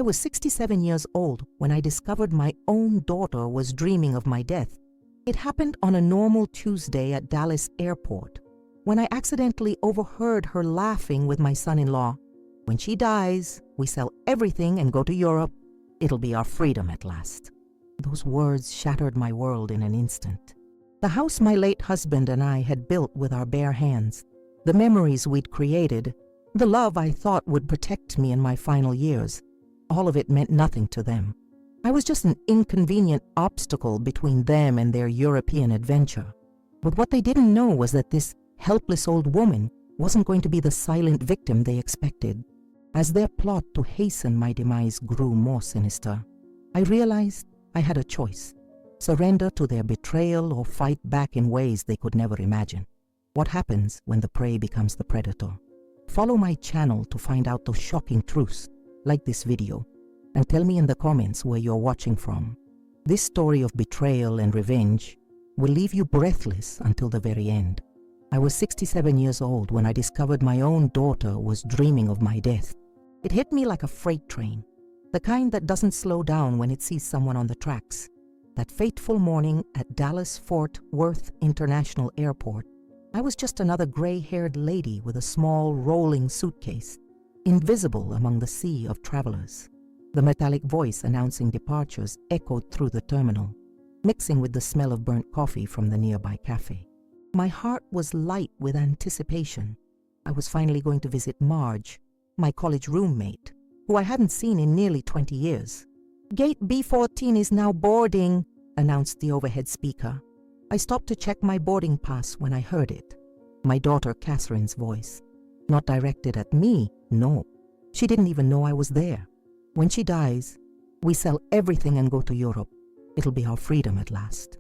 was 67 years old when I discovered my own daughter was dreaming of my death. It happened on a normal Tuesday at Dallas Airport, when I accidentally overheard her laughing with my son-in-law. When she dies, we sell everything and go to Europe. It'll be our freedom at last. Those words shattered my world in an instant. The house my late husband and I had built with our bare hands, the memories we'd created, the love I thought would protect me in my final years, all of it meant nothing to them. I was just an inconvenient obstacle between them and their European adventure. But what they didn't know was that this helpless old woman wasn't going to be the silent victim they expected. As their plot to hasten my demise grew more sinister, I realized I had a choice: surrender to their betrayal or fight back in ways they could never imagine. What happens when the prey becomes the predator? Follow my channel to find out those shocking truths. Like this video, and tell me in the comments where you're watching from. This story of betrayal and revenge will leave you breathless until the very end. I was 67 years old when I discovered my own daughter was dreaming of my death. It hit me like a freight train, the kind that doesn't slow down when it sees someone on the tracks. That fateful morning at Dallas-Fort Worth International Airport, I was just another gray-haired lady with a small rolling suitcase, invisible among the sea of travelers. The metallic voice announcing departures echoed through the terminal, mixing with the smell of burnt coffee from the nearby cafe. My heart was light with anticipation. I was finally going to visit Marge, my college roommate, who I hadn't seen in nearly 20 years. "Gate B14 is now boarding," announced the overhead speaker. I stopped to check my boarding pass when I heard it. My daughter Catherine's voice. Not directed at me, no. She didn't even know I was there. "When she dies, we sell everything and go to Europe. It'll be our freedom at last."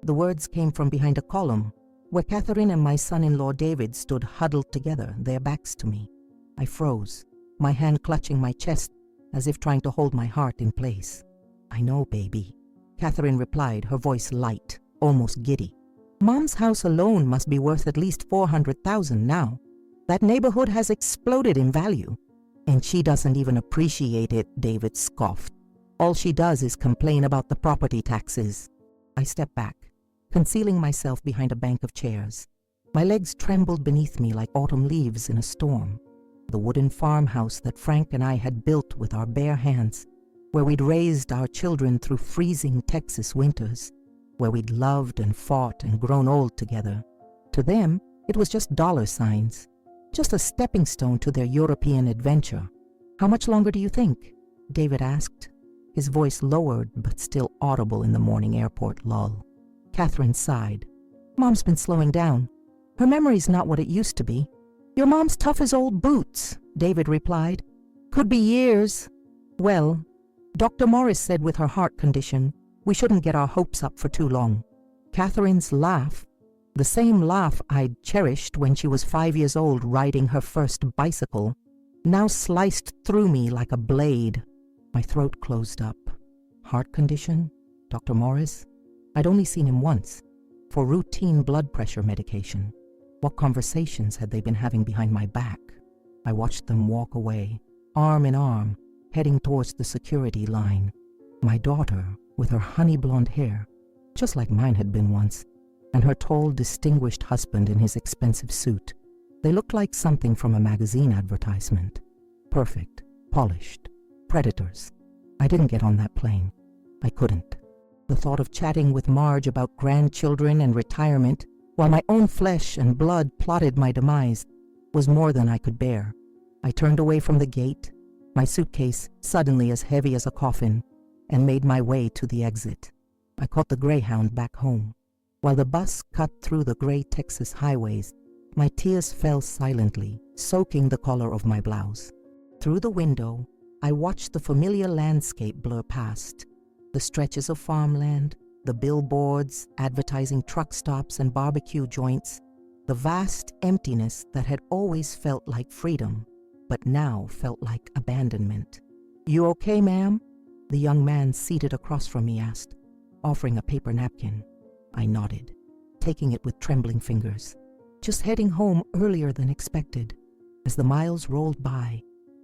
The words came from behind a column where Catherine and my son-in-law David stood huddled together, their backs to me. I froze, my hand clutching my chest as if trying to hold my heart in place. "I know, baby," Catherine replied, her voice light, almost giddy. "Mom's house alone must be worth at least $400,000 now. That neighborhood has exploded in value. And she doesn't even appreciate it," David scoffed. "All she does is complain about the property taxes." I stepped back, concealing myself behind a bank of chairs. My legs trembled beneath me like autumn leaves in a storm. The wooden farmhouse that Frank and I had built with our bare hands, where we'd raised our children through freezing Texas winters, where we'd loved and fought and grown old together. To them, it was just dollar signs. Just a stepping stone to their European adventure. "How much longer do you think?" David asked, his voice lowered but still audible in the morning airport lull. Catherine sighed. "Mom's been slowing down. Her memory's not what it used to be." "Your mom's tough as old boots," David replied. "Could be years." "Well, Dr. Morris said with her heart condition, we shouldn't get our hopes up for too long." Catherine's laugh, the same laugh I'd cherished when she was 5 years old riding her first bicycle, now sliced through me like a blade. My throat closed up. Heart condition? Dr. Morris? I'd only seen him once, for routine blood pressure medication. What conversations had they been having behind my back? I watched them walk away, arm in arm, heading towards the security line. My daughter, with her honey blonde hair, just like mine had been once, and her tall, distinguished husband in his expensive suit. They looked like something from a magazine advertisement. Perfect, polished, predators. I didn't get on that plane. I couldn't. The thought of chatting with Marge about grandchildren and retirement, while my own flesh and blood plotted my demise, was more than I could bear. I turned away from the gate, my suitcase suddenly as heavy as a coffin, and made my way to the exit. I caught the Greyhound back home. While the bus cut through the gray Texas highways, my tears fell silently, soaking the collar of my blouse. Through the window, I watched the familiar landscape blur past. The stretches of farmland, the billboards advertising truck stops and barbecue joints, the vast emptiness that had always felt like freedom, but now felt like abandonment. "You okay, ma'am?" the young man seated across from me asked, offering a paper napkin. I nodded, taking it with trembling fingers. Just heading home earlier than expected. As the miles rolled by,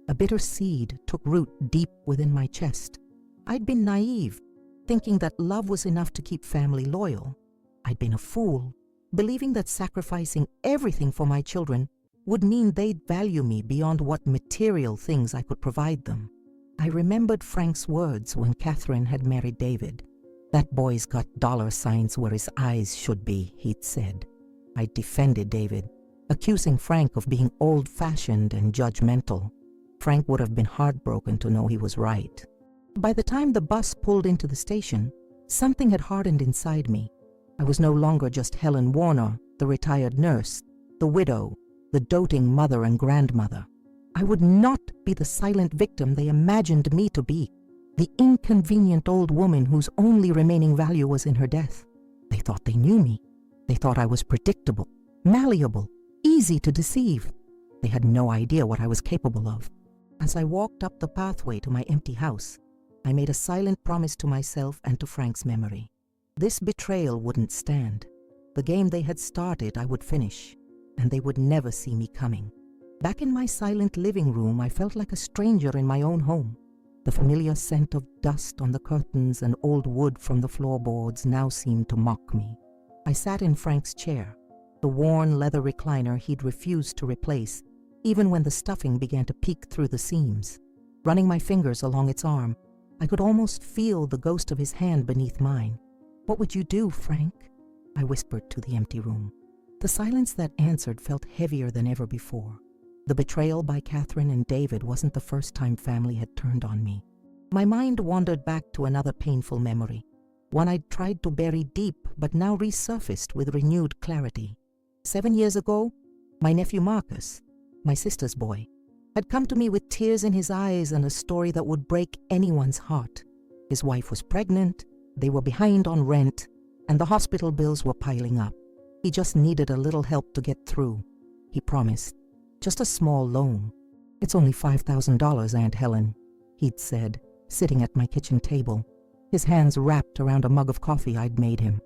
A bitter seed took root deep within my chest. I'd been naive, thinking that love was enough to keep family loyal. I'd been a fool, believing that sacrificing everything for my children would mean they'd value me beyond what material things I could provide them. I remembered Frank's words when Catherine had married David. "That boy's got $signs where his eyes should be," he'd said. I defended David, accusing Frank of being old-fashioned and judgmental. Frank would have been heartbroken to know he was right. By the time the bus pulled into the station, something had hardened inside me. I was no longer just Helen Warner, the retired nurse, the widow, the doting mother and grandmother. I would not be the silent victim they imagined me to be, the inconvenient old woman whose only remaining value was in her death. They thought they knew me. They thought I was predictable, malleable, easy to deceive. They had no idea what I was capable of. As I walked up the pathway to my empty house, I made a silent promise to myself and to Frank's memory. This betrayal wouldn't stand. The game they had started I would finish, and they would never see me coming. Back in my silent living room, I felt like a stranger in my own home. The familiar scent of dust on the curtains and old wood from the floorboards now seemed to mock me. I sat in Frank's chair, the worn leather recliner he'd refused to replace, even when the stuffing began to peek through the seams. Running my fingers along its arm, I could almost feel the ghost of his hand beneath mine. "What would you do, Frank?" I whispered to the empty room. The silence that answered felt heavier than ever before. The betrayal by Catherine and David wasn't the first time family had turned on me. My mind wandered back to another painful memory, one I'd tried to bury deep but now resurfaced with renewed clarity. 7 years ago, my nephew Marcus, my sister's boy, had come to me with tears in his eyes and a story that would break anyone's heart. His wife was pregnant, they were behind on rent, and the hospital bills were piling up. He just needed a little help to get through. He promised. "Just a small loan. It's only $5,000, Aunt Helen," he'd said, sitting at my kitchen table, his hands wrapped around a mug of coffee I'd made him.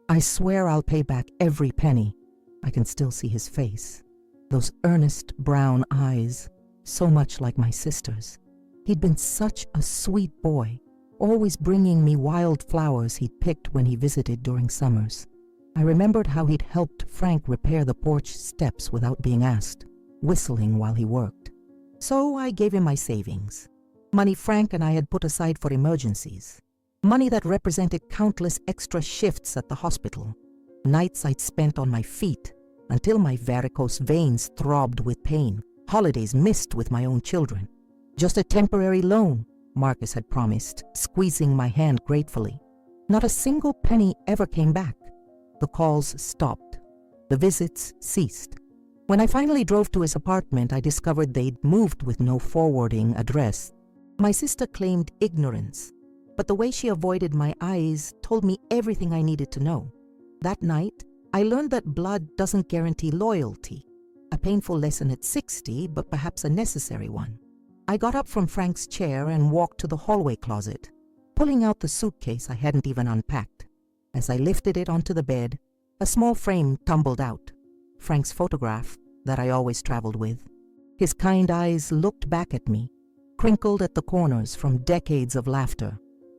"I swear I'll pay back every penny." I can still see his face. Those earnest brown eyes, so much like my sister's. He'd been such a sweet boy, always bringing me wild flowers he'd picked when he visited during summers. I remembered how he'd helped Frank repair the porch steps without being asked, whistling while he worked. So I gave him my savings, money Frank and I had put aside for emergencies, money that represented countless extra shifts at the hospital, nights I'd spent on my feet until my varicose veins throbbed with pain, holidays missed with my own children. "Just a temporary loan," Marcus had promised, squeezing my hand gratefully. Not a single penny ever came back. The calls stopped. The visits ceased. When I finally drove to his apartment, I discovered they'd moved with no forwarding address. My sister claimed ignorance, but the way she avoided my eyes told me everything I needed to know. That night, I learned that blood doesn't guarantee loyalty. A painful lesson at 60, but perhaps a necessary one. I got up from Frank's chair and walked to the hallway closet, pulling out the suitcase I hadn't even unpacked. As I lifted it onto the bed, a small frame tumbled out. Frank's photograph that I always traveled with. His kind eyes looked back at me, crinkled at the corners from decades of laughter.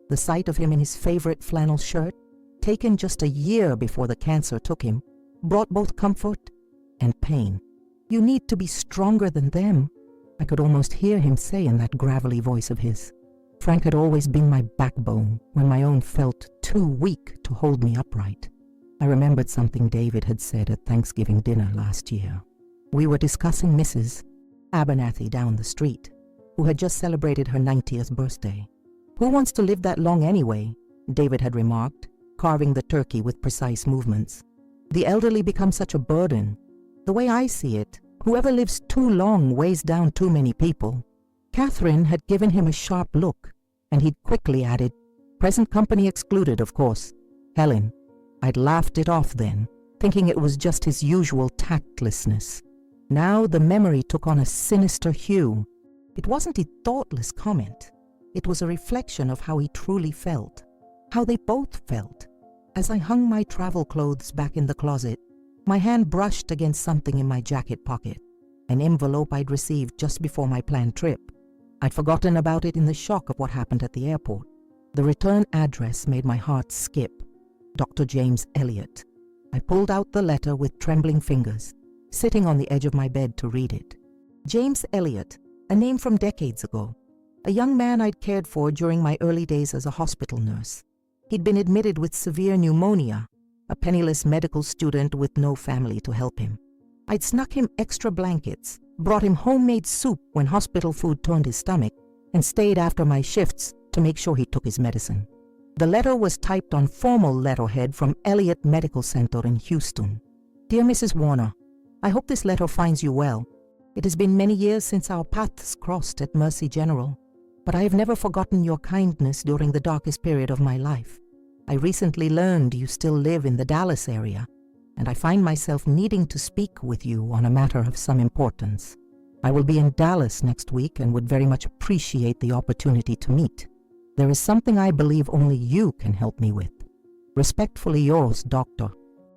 The sight of him in his favorite flannel shirt, taken just a year before the cancer took him, brought both comfort and pain. "You need to be stronger than them," I could almost hear him say in that gravelly voice of his. Frank had always been my backbone when my own felt too weak to hold me upright. I remembered something David had said at Thanksgiving dinner last year. We were discussing Mrs. Abernathy down the street, who had just celebrated her 90th birthday. "Who wants to live that long anyway?" David had remarked, carving the turkey with precise movements. "The elderly become such a burden. The way I see it, whoever lives too long weighs down too many people." Catherine had given him a sharp look, and he'd quickly added, "Present company excluded, of course." "Helen." I'd laughed it off then, thinking it was just his usual tactlessness. Now the memory took on a sinister hue. It wasn't a thoughtless comment. It was a reflection of how he truly felt, how they both felt. As I hung my travel clothes back in the closet, my hand brushed against something in my jacket pocket, an envelope I'd received just before my planned trip. I'd forgotten about it in the shock of what happened at the airport. The return address made my heart skip. Dr. James Elliott. I pulled out the letter with trembling fingers, sitting on the edge of my bed to read it. James Elliott, a name from decades ago. A young man I'd cared for during my early days as a hospital nurse. He'd been admitted with severe pneumonia, a penniless medical student with no family to help him. I'd snuck him extra blankets, brought him homemade soup when hospital food turned his stomach, and stayed after my shifts to make sure he took his medicine. The letter was typed on formal letterhead from Elliott Medical Center in Houston. Dear Mrs. Warner, I hope this letter finds you well. It has been many years since our paths crossed at Mercy General, but I have never forgotten your kindness during the darkest period of my life. I recently learned you still live in the Dallas area, and I find myself needing to speak with you on a matter of some importance. I will be in Dallas next week and would very much appreciate the opportunity to meet. There is something I believe only you can help me with. Respectfully yours, Dr.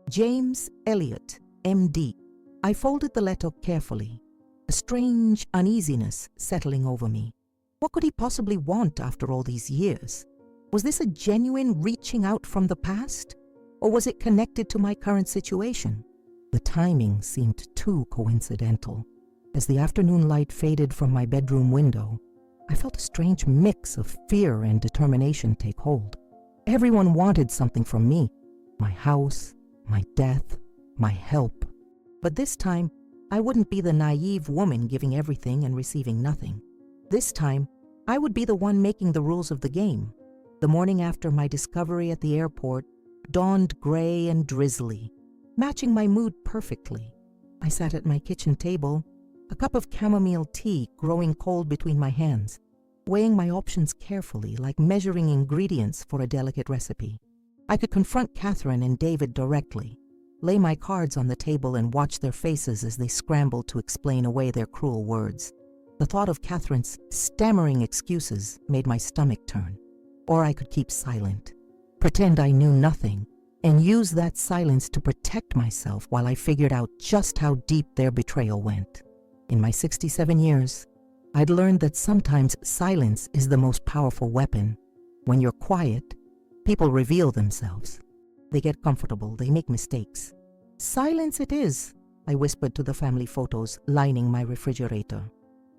James Elliott, M.D. I folded the letter carefully, a strange uneasiness settling over me. What could he possibly want after all these years? Was this a genuine reaching out from the past? Or was it connected to my current situation? The timing seemed too coincidental. As the afternoon light faded from my bedroom window, I felt a strange mix of fear and determination take hold. Everyone wanted something from me, my house, my death, my help. But this time, I wouldn't be the naive woman giving everything and receiving nothing. This time, I would be the one making the rules of the game. The morning after my discovery at the airport dawned gray and drizzly, matching my mood perfectly. I sat at my kitchen table, a cup of chamomile tea growing cold between my hands, weighing my options carefully like measuring ingredients for a delicate recipe. I could confront Catherine and David directly, lay my cards on the table and watch their faces as they scrambled to explain away their cruel words. The thought of Catherine's stammering excuses made my stomach turn. Or I could keep silent, pretend I knew nothing, and use that silence to protect myself while I figured out just how deep their betrayal went. In my 67 years, I'd learned that sometimes silence is the most powerful weapon. When you're quiet, people reveal themselves. They get comfortable, they make mistakes. Silence it is, I whispered to the family photos lining my refrigerator.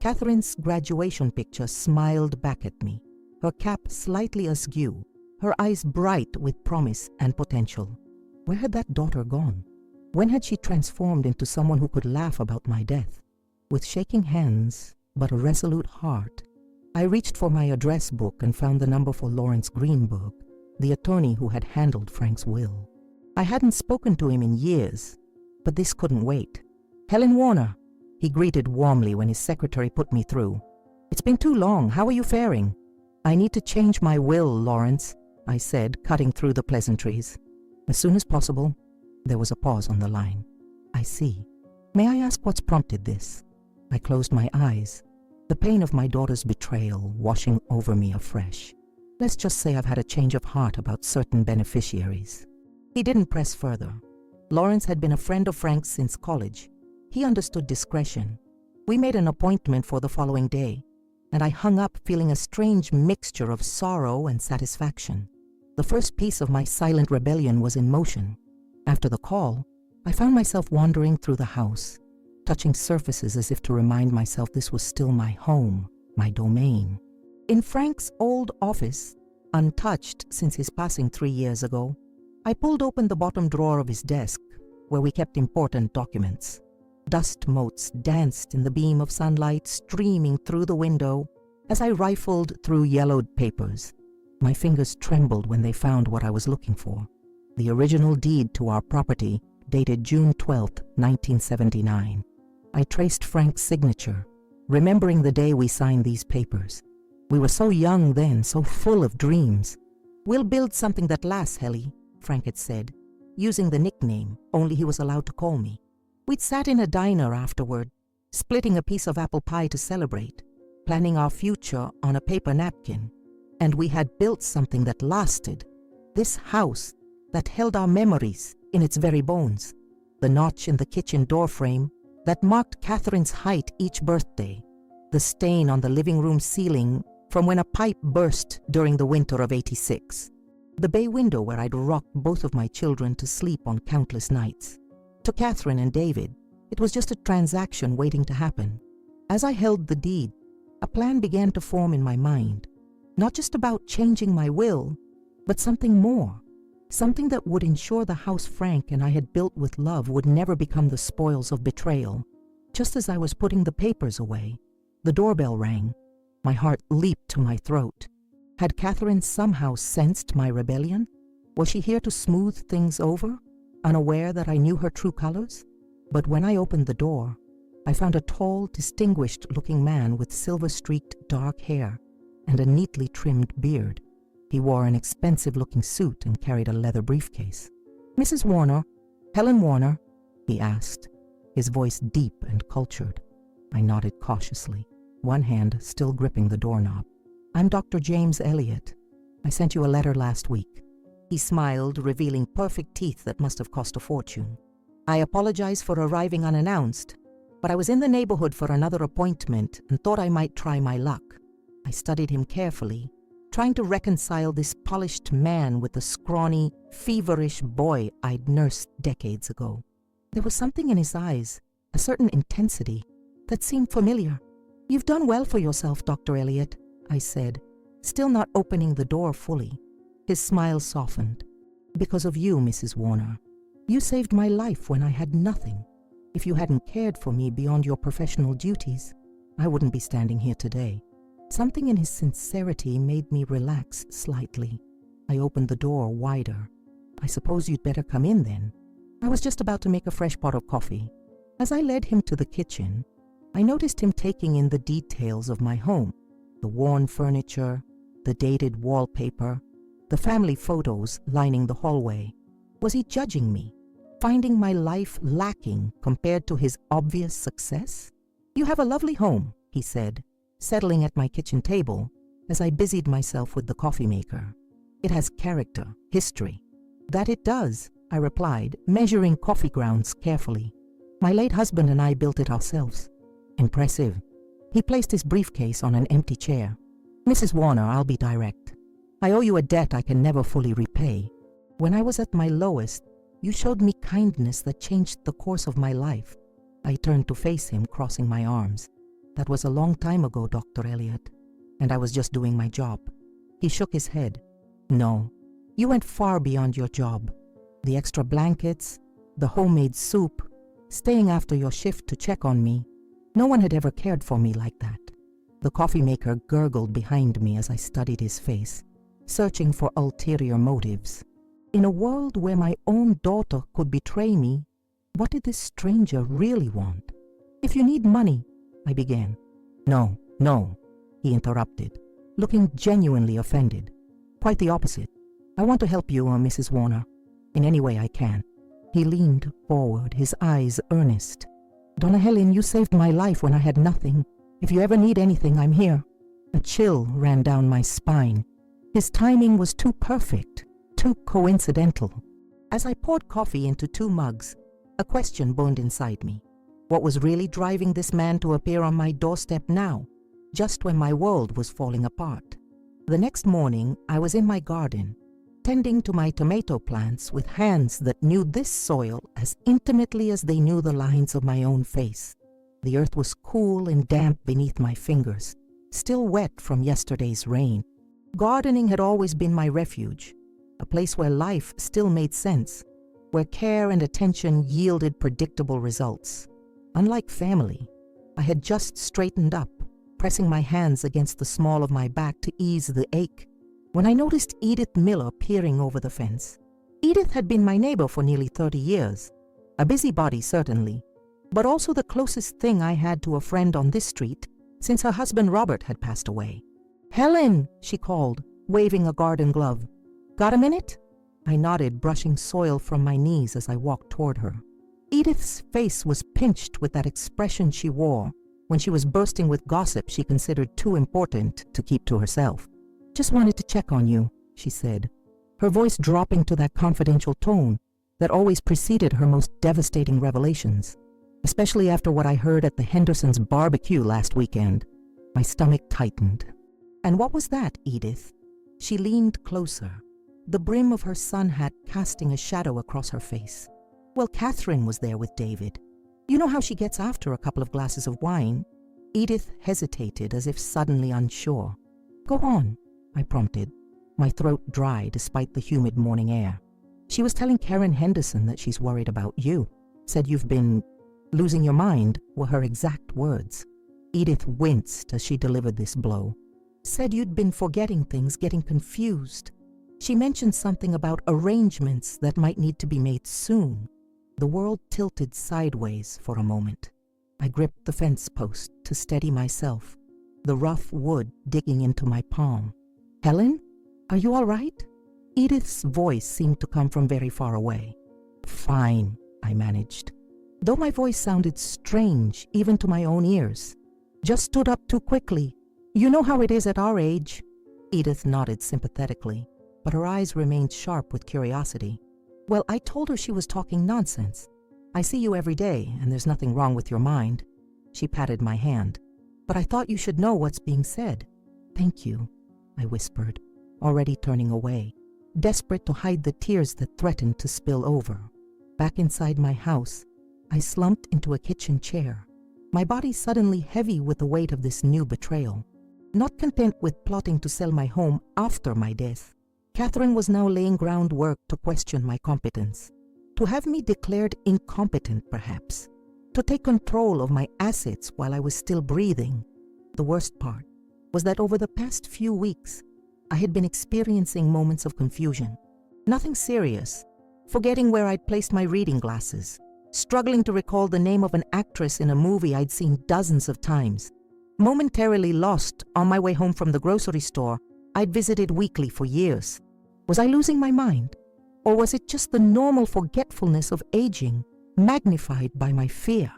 Catherine's graduation picture smiled back at me, her cap slightly askew, her eyes bright with promise and potential. Where had that daughter gone? When had she transformed into someone who could laugh about my death? With shaking hands, but a resolute heart, I reached for my address book and found the number for Lawrence Greenberg, the attorney who had handled Frank's will. I hadn't spoken to him in years, but this couldn't wait. Helen Warner, he greeted warmly when his secretary put me through. It's been too long. How are you faring? I need to change my will, Lawrence, I said, cutting through the pleasantries. As soon as possible. There was a pause on the line. I see. May I ask what's prompted this? I closed my eyes, the pain of my daughter's betrayal washing over me afresh. Let's just say I've had a change of heart about certain beneficiaries. He didn't press further. Lawrence had been a friend of Frank's since college. He understood discretion. We made an appointment for the following day, and I hung up feeling a strange mixture of sorrow and satisfaction. The first piece of my silent rebellion was in motion. After the call, I found myself wandering through the house, touching surfaces as if to remind myself this was still my home, my domain. In Frank's old office, untouched since his passing 3 years ago, I pulled open the bottom drawer of his desk, where we kept important documents. Dust motes danced in the beam of sunlight streaming through the window as I rifled through yellowed papers. My fingers trembled when they found what I was looking for. The original deed to our property, dated June 12, 1979. I traced Frank's signature, remembering the day we signed these papers. We were so young then, so full of dreams. We'll build something that lasts, Helly, Frank had said, using the nickname only he was allowed to call me. We'd sat in a diner afterward, splitting a piece of apple pie to celebrate, planning our future on a paper napkin. And we had built something that lasted. This house that held our memories in its very bones. The notch in the kitchen doorframe that marked Catherine's height each birthday. the stain on the living room ceiling from when a pipe burst during the winter of '86, the bay window where I'd rocked both of my children to sleep on countless nights. To Catherine and David, it was just a transaction waiting to happen. As I held the deed, a plan began to form in my mind, not just about changing my will, but something more, something that would ensure the house Frank and I had built with love would never become the spoils of betrayal. Just as I was putting the papers away, the doorbell rang. My heart leaped to my throat. Had Catherine somehow sensed my rebellion? Was she here to smooth things over, unaware that I knew her true colors? But when I opened the door, I found a tall, distinguished-looking man with silver-streaked dark hair and a neatly trimmed beard. He wore an expensive-looking suit and carried a leather briefcase. "Mrs. Warner, Helen Warner?" he asked, his voice deep and cultured. I nodded cautiously, one hand still gripping the doorknob. "I'm Dr. James Elliott. I sent you a letter last week." He smiled, revealing perfect teeth that must have cost a fortune. "I apologize for arriving unannounced, but I was in the neighborhood for another appointment and thought I might try my luck." I studied him carefully, trying to reconcile this polished man with the scrawny, feverish boy I'd nursed decades ago. There was something in his eyes, a certain intensity, that seemed familiar. "You've done well for yourself, Dr. Elliott," I said, still not opening the door fully. His smile softened. "Because of you, Mrs. Warner. You saved my life when I had nothing. If you hadn't cared for me beyond your professional duties, I wouldn't be standing here today." Something in his sincerity made me relax slightly. I opened the door wider. "I suppose you'd better come in then." I was just about to make a fresh pot of coffee. As I led him to the kitchen, I noticed him taking in the details of my home, the worn furniture, the dated wallpaper, the family photos lining the hallway. Was he judging me, finding my life lacking compared to his obvious success? "You have a lovely home," he said, settling at my kitchen table as I busied myself with the coffee maker. "It has character, history." "That it does," I replied, measuring coffee grounds carefully. "My late husband and I built it ourselves." "Impressive." He placed his briefcase on an empty chair. "Mrs. Warner, I'll be direct. I owe you a debt I can never fully repay. When I was at my lowest, you showed me kindness that changed the course of my life." I turned to face him, crossing my arms. "That was a long time ago, Dr. Elliott, and I was just doing my job." He shook his head. "No, you went far beyond your job. The extra blankets, the homemade soup, staying after your shift to check on me. No one had ever cared for me like that." The coffee maker gurgled behind me as I studied his face, searching for ulterior motives. In a world where my own daughter could betray me, what did this stranger really want? "If you need money," I began. No, he interrupted, looking genuinely offended. "Quite the opposite. I want to help you, Mrs. Warner, in any way I can." He leaned forward, his eyes earnest. "Donna Helen, you saved my life when I had nothing. If you ever need anything, I'm here." A chill ran down my spine. His timing was too perfect, too coincidental. As I poured coffee into 2 mugs, a question burned inside me. What was really driving this man to appear on my doorstep now, just when my world was falling apart? The next morning, I was in my garden, tending to my tomato plants with hands that knew this soil as intimately as they knew the lines of my own face. The earth was cool and damp beneath my fingers, still wet from yesterday's rain. Gardening had always been my refuge, a place where life still made sense, where care and attention yielded predictable results. Unlike family, I had just straightened up, pressing my hands against the small of my back to ease the ache, when I noticed Edith Miller peering over the fence. Edith had been my neighbor for nearly 30 years, a busybody certainly, but also the closest thing I had to a friend on this street since her husband Robert had passed away. "Helen," she called, waving a garden glove. "Got a minute?" I nodded, brushing soil from my knees as I walked toward her. Edith's face was pinched with that expression she wore when she was bursting with gossip she considered too important to keep to herself. "Just wanted to check on you," she said, her voice dropping to that confidential tone that always preceded her most devastating revelations, especially after what I heard at the Hendersons' barbecue last weekend. My stomach tightened. And what was that, Edith? She leaned closer, the brim of her sun hat casting a shadow across her face. Well, Catherine was there with David. You know how she gets after a couple of glasses of wine? Edith hesitated as if suddenly unsure. Go on, I prompted, my throat dry despite the humid morning air. She was telling Karen Henderson that she's worried about you. Said you've been losing your mind, were her exact words. Edith winced as she delivered this blow. Said you'd been forgetting things, getting confused. She mentioned something about arrangements that might need to be made soon. The world tilted sideways for a moment. I gripped the fence post to steady myself, the rough wood digging into my palm. Helen, are you all right? Edith's voice seemed to come from very far away. Fine, I managed, though my voice sounded strange even to my own ears. Just stood up too quickly. You know how it is at our age. Edith nodded sympathetically, but her eyes remained sharp with curiosity. Well, I told her she was talking nonsense. I see you every day, and there's nothing wrong with your mind. She patted my hand. But I thought you should know what's being said. Thank you, I whispered, already turning away, desperate to hide the tears that threatened to spill over. Back inside my house, I slumped into a kitchen chair, my body suddenly heavy with the weight of this new betrayal. Not content with plotting to sell my home after my death, Catherine was now laying groundwork to question my competence, to have me declared incompetent perhaps, to take control of my assets while I was still breathing. The worst part was that over the past few weeks, I had been experiencing moments of confusion. Nothing serious, forgetting where I'd placed my reading glasses, struggling to recall the name of an actress in a movie I'd seen dozens of times, momentarily lost on my way home from the grocery store I'd visited weekly for years. Was I losing my mind? Or was it just the normal forgetfulness of aging, magnified by my fear?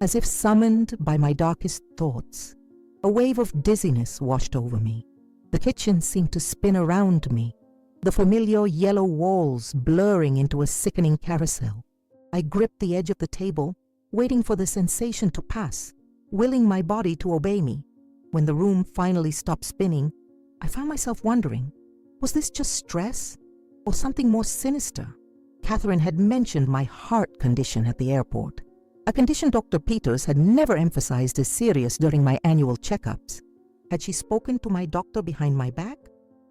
As if summoned by my darkest thoughts, a wave of dizziness washed over me. The kitchen seemed to spin around me, the familiar yellow walls blurring into a sickening carousel. I gripped the edge of the table, waiting for the sensation to pass, willing my body to obey me. When the room finally stopped spinning, I found myself wondering, was this just stress or something more sinister? Catherine had mentioned my heart condition at the airport, a condition Dr. Peters had never emphasized as serious during my annual checkups. Had she spoken to my doctor behind my back?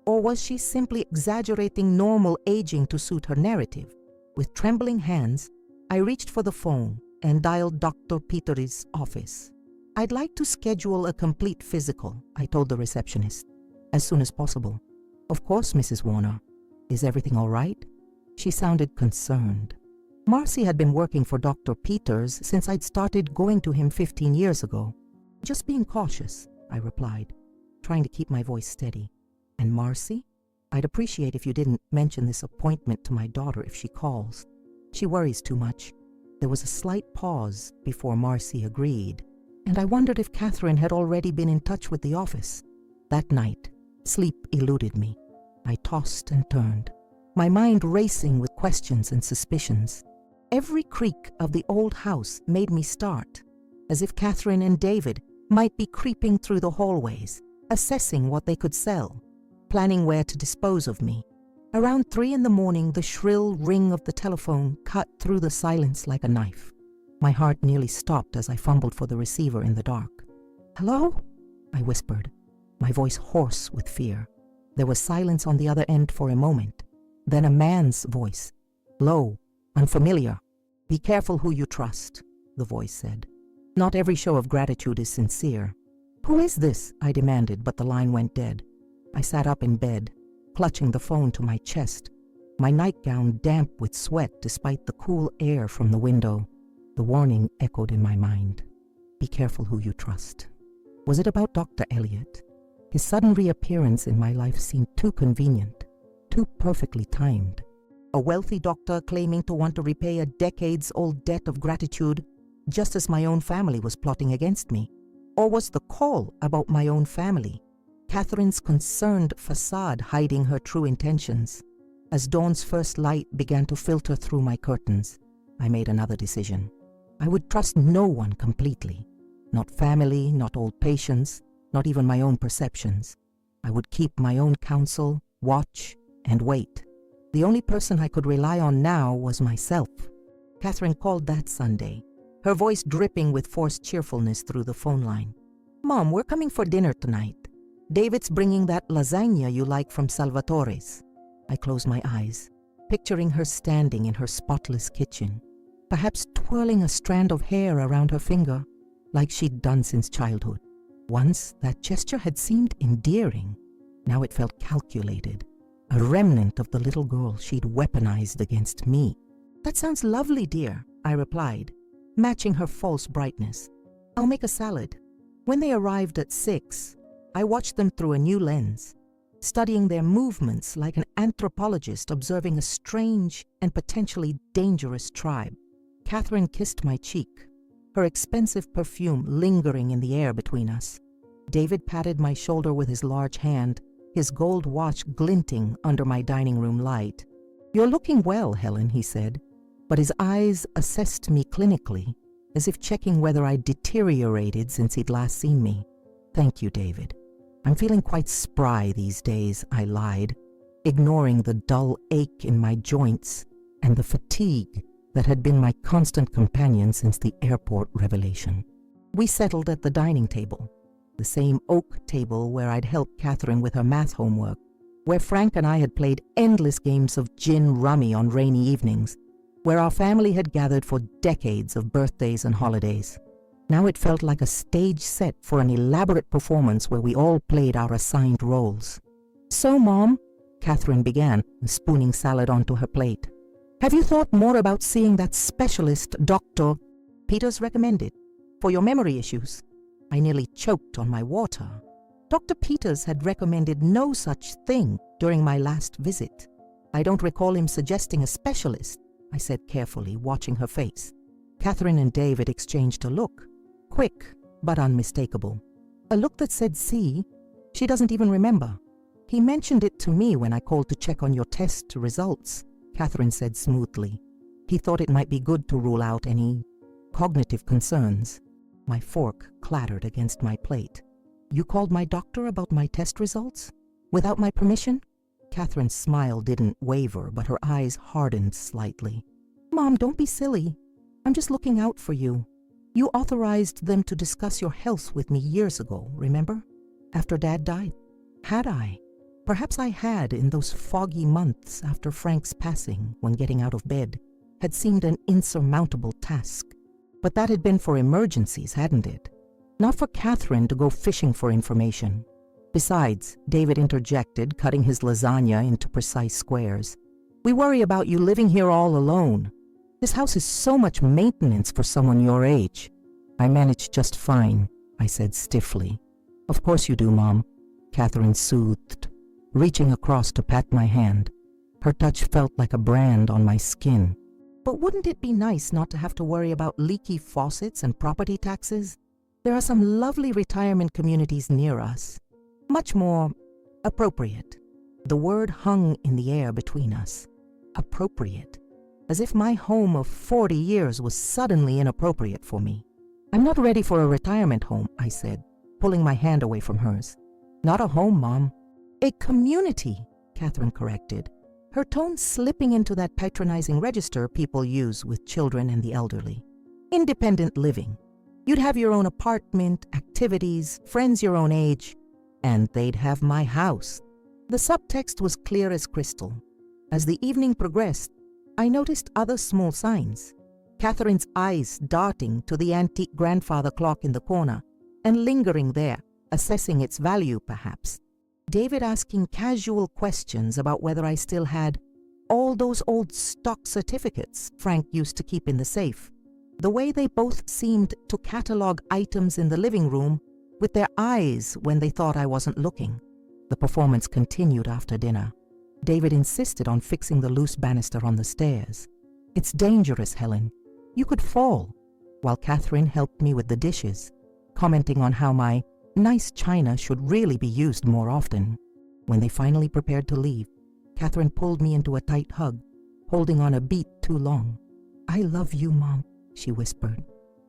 Or was she simply exaggerating normal aging to suit her narrative? With trembling hands, I reached for the phone and dialed Dr. Peters' office. I'd like to schedule a complete physical, I told the receptionist, as soon as possible. Of course, Mrs. Warner. Is everything all right? She sounded concerned. Marcy had been working for Dr. Peters since I'd started going to him 15 years ago. Just being cautious, I replied, trying to keep my voice steady. And Marcy? I'd appreciate if you didn't mention this appointment to my daughter if she calls. She worries too much. There was a slight pause before Marcy agreed, and I wondered if Catherine had already been in touch with the office. That night, sleep eluded me. I tossed and turned, my mind racing with questions and suspicions. Every creak of the old house made me start, as if Catherine and David might be creeping through the hallways, assessing what they could sell, planning where to dispose of me. Around 3 a.m, the shrill ring of the telephone cut through the silence like a knife. My heart nearly stopped as I fumbled for the receiver in the dark. Hello? I whispered, my voice hoarse with fear. There was silence on the other end for a moment. Then a man's voice, low, unfamiliar. Be careful who you trust, the voice said. Not every show of gratitude is sincere. Who is this? I demanded, but the line went dead. I sat up in bed, clutching the phone to my chest, my nightgown damp with sweat despite the cool air from the window. The warning echoed in my mind. Be careful who you trust. Was it about Dr. Elliot? His sudden reappearance in my life seemed too convenient, too perfectly timed. A wealthy doctor claiming to want to repay a decades-old debt of gratitude, just as my own family was plotting against me. Or was the call about my own family, Catherine's concerned facade hiding her true intentions? As dawn's first light began to filter through my curtains, I made another decision. I would trust no one completely. Not family, not old patients, not even my own perceptions. I would keep my own counsel, watch, and wait. The only person I could rely on now was myself. Catherine called that Sunday, her voice dripping with forced cheerfulness through the phone line. "Mom, we're coming for dinner tonight. David's bringing that lasagna you like from Salvatore's." I closed my eyes, picturing her standing in her spotless kitchen, perhaps twirling a strand of hair around her finger, like she'd done since childhood. Once, that gesture had seemed endearing. Now it felt calculated, a remnant of the little girl she'd weaponized against me. "That sounds lovely, dear," I replied, matching her false brightness. "I'll make a salad." When they arrived at 6, I watched them through a new lens, studying their movements like an anthropologist observing a strange and potentially dangerous tribe. Catherine kissed my cheek, her expensive perfume lingering in the air between us. David patted my shoulder with his large hand, his gold watch glinting under my dining room light. "You're looking well, Helen," he said, but his eyes assessed me clinically, as if checking whether I'd deteriorated since he'd last seen me. "Thank you, David. I'm feeling quite spry these days," I lied, ignoring the dull ache in my joints and the fatigue that had been my constant companion since the airport revelation. We settled at the dining table, the same oak table where I'd helped Catherine with her math homework, where Frank and I had played endless games of gin rummy on rainy evenings, where our family had gathered for decades of birthdays and holidays. Now it felt like a stage set for an elaborate performance where we all played our assigned roles. "So, Mom," Catherine began, spooning salad onto her plate, "have you thought more about seeing that specialist Dr. Peters recommended for your memory issues?" I nearly choked on my water. Dr. Peters had recommended no such thing during my last visit. "I don't recall him suggesting a specialist," I said carefully, watching her face. Catherine and David exchanged a look, quick but unmistakable. A look that said, "See, she doesn't even remember." "He mentioned it to me when I called to check on your test results," Catherine said smoothly. "He thought it might be good to rule out any cognitive concerns." My fork clattered against my plate. "You called my doctor about my test results? Without my permission?" Catherine's smile didn't waver, but her eyes hardened slightly. "Mom, don't be silly. I'm just looking out for you. You authorized them to discuss your health with me years ago, remember? After Dad died. Had I? Perhaps I had in those foggy months after Frank's passing, when getting out of bed had seemed an insurmountable task. But that had been for emergencies, hadn't it? Not for Catherine to go fishing for information. Besides, David interjected, cutting his lasagna into precise squares, "We worry about you living here all alone. This house is so much maintenance for someone your age." "I manage just fine," I said stiffly. "Of course you do, Mom," Catherine soothed, reaching across to pat my hand. Her touch felt like a brand on my skin. "But wouldn't it be nice not to have to worry about leaky faucets and property taxes? There are some lovely retirement communities near us. Much more appropriate." The word hung in the air between us. Appropriate. As if my home of 40 years was suddenly inappropriate for me. "I'm not ready for a retirement home," I said, pulling my hand away from hers. "Not a home, Mom. A community," Catherine corrected, her tone slipping into that patronizing register people use with children and the elderly. "Independent living. You'd have your own apartment, activities, friends your own age, and they'd have my house." The subtext was clear as crystal. As the evening progressed, I noticed other small signs. Catherine's eyes darting to the antique grandfather clock in the corner and lingering there, assessing its value perhaps. David asking casual questions about whether I still had all those old stock certificates Frank used to keep in the safe. The way they both seemed to catalog items in the living room with their eyes when they thought I wasn't looking. The performance continued after dinner. David insisted on fixing the loose banister on the stairs. "It's dangerous, Helen. You could fall," while Catherine helped me with the dishes, commenting on how my nice china should really be used more often. When they finally prepared to leave, Catherine pulled me into a tight hug, holding on a beat too long. "I love you, Mom," she whispered,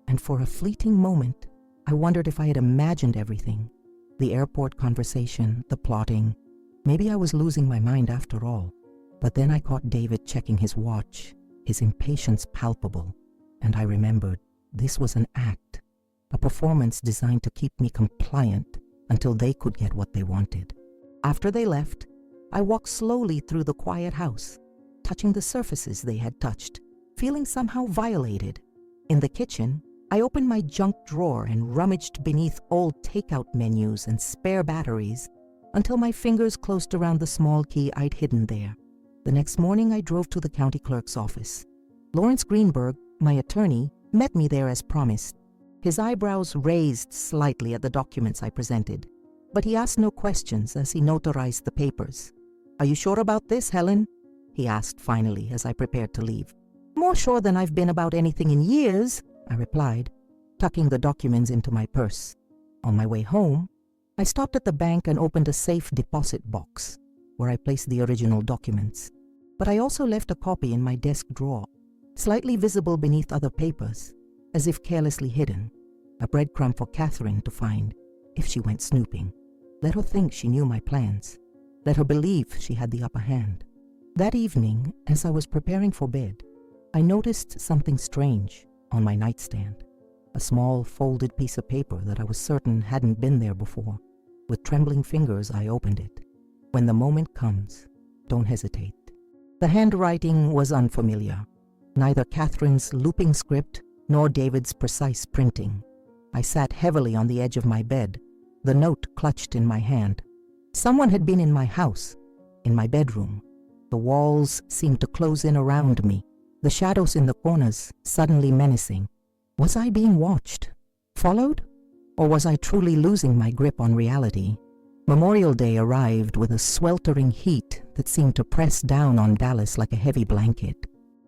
and for a fleeting moment, I wondered if I had imagined everything, The airport conversation, the plotting. Maybe I was losing my mind after all. But then I caught David checking his watch, his impatience palpable, and I remembered this was an act, a performance designed to keep me compliant until they could get what they wanted. After they left, I walked slowly through the quiet house, touching the surfaces they had touched, feeling somehow violated. In the kitchen, I opened my junk drawer and rummaged beneath old takeout menus and spare batteries until my fingers closed around the small key I'd hidden there. The next morning, I drove to the county clerk's office. Lawrence Greenberg, my attorney, met me there as promised. His eyebrows raised slightly at the documents I presented, but he asked no questions as he notarized the papers. "Are you sure about this, Helen?" he asked finally as I prepared to leave. "More sure than I've been about anything in years," I replied, tucking the documents into my purse. On my way home, I stopped at the bank and opened a safe deposit box, where I placed the original documents. But I also left a copy in my desk drawer, slightly visible beneath other papers, as if carelessly hidden, a breadcrumb for Catherine to find if she went snooping. Let her think she knew my plans. Let her believe she had the upper hand. That evening, as I was preparing for bed, I noticed something strange on my nightstand, a small folded piece of paper that I was certain hadn't been there before. With trembling fingers, I opened it. When the moment comes, don't hesitate. The handwriting was unfamiliar, neither Catherine's looping script nor David's precise printing. I sat heavily on the edge of my bed, the note clutched in my hand. Someone had been in my house, in my bedroom. The walls seemed to close in around me, the shadows in the corners suddenly menacing. Was I being watched, followed, or was I truly losing my grip on reality? Memorial Day arrived with a sweltering heat that seemed to press down on Dallas like a heavy blanket.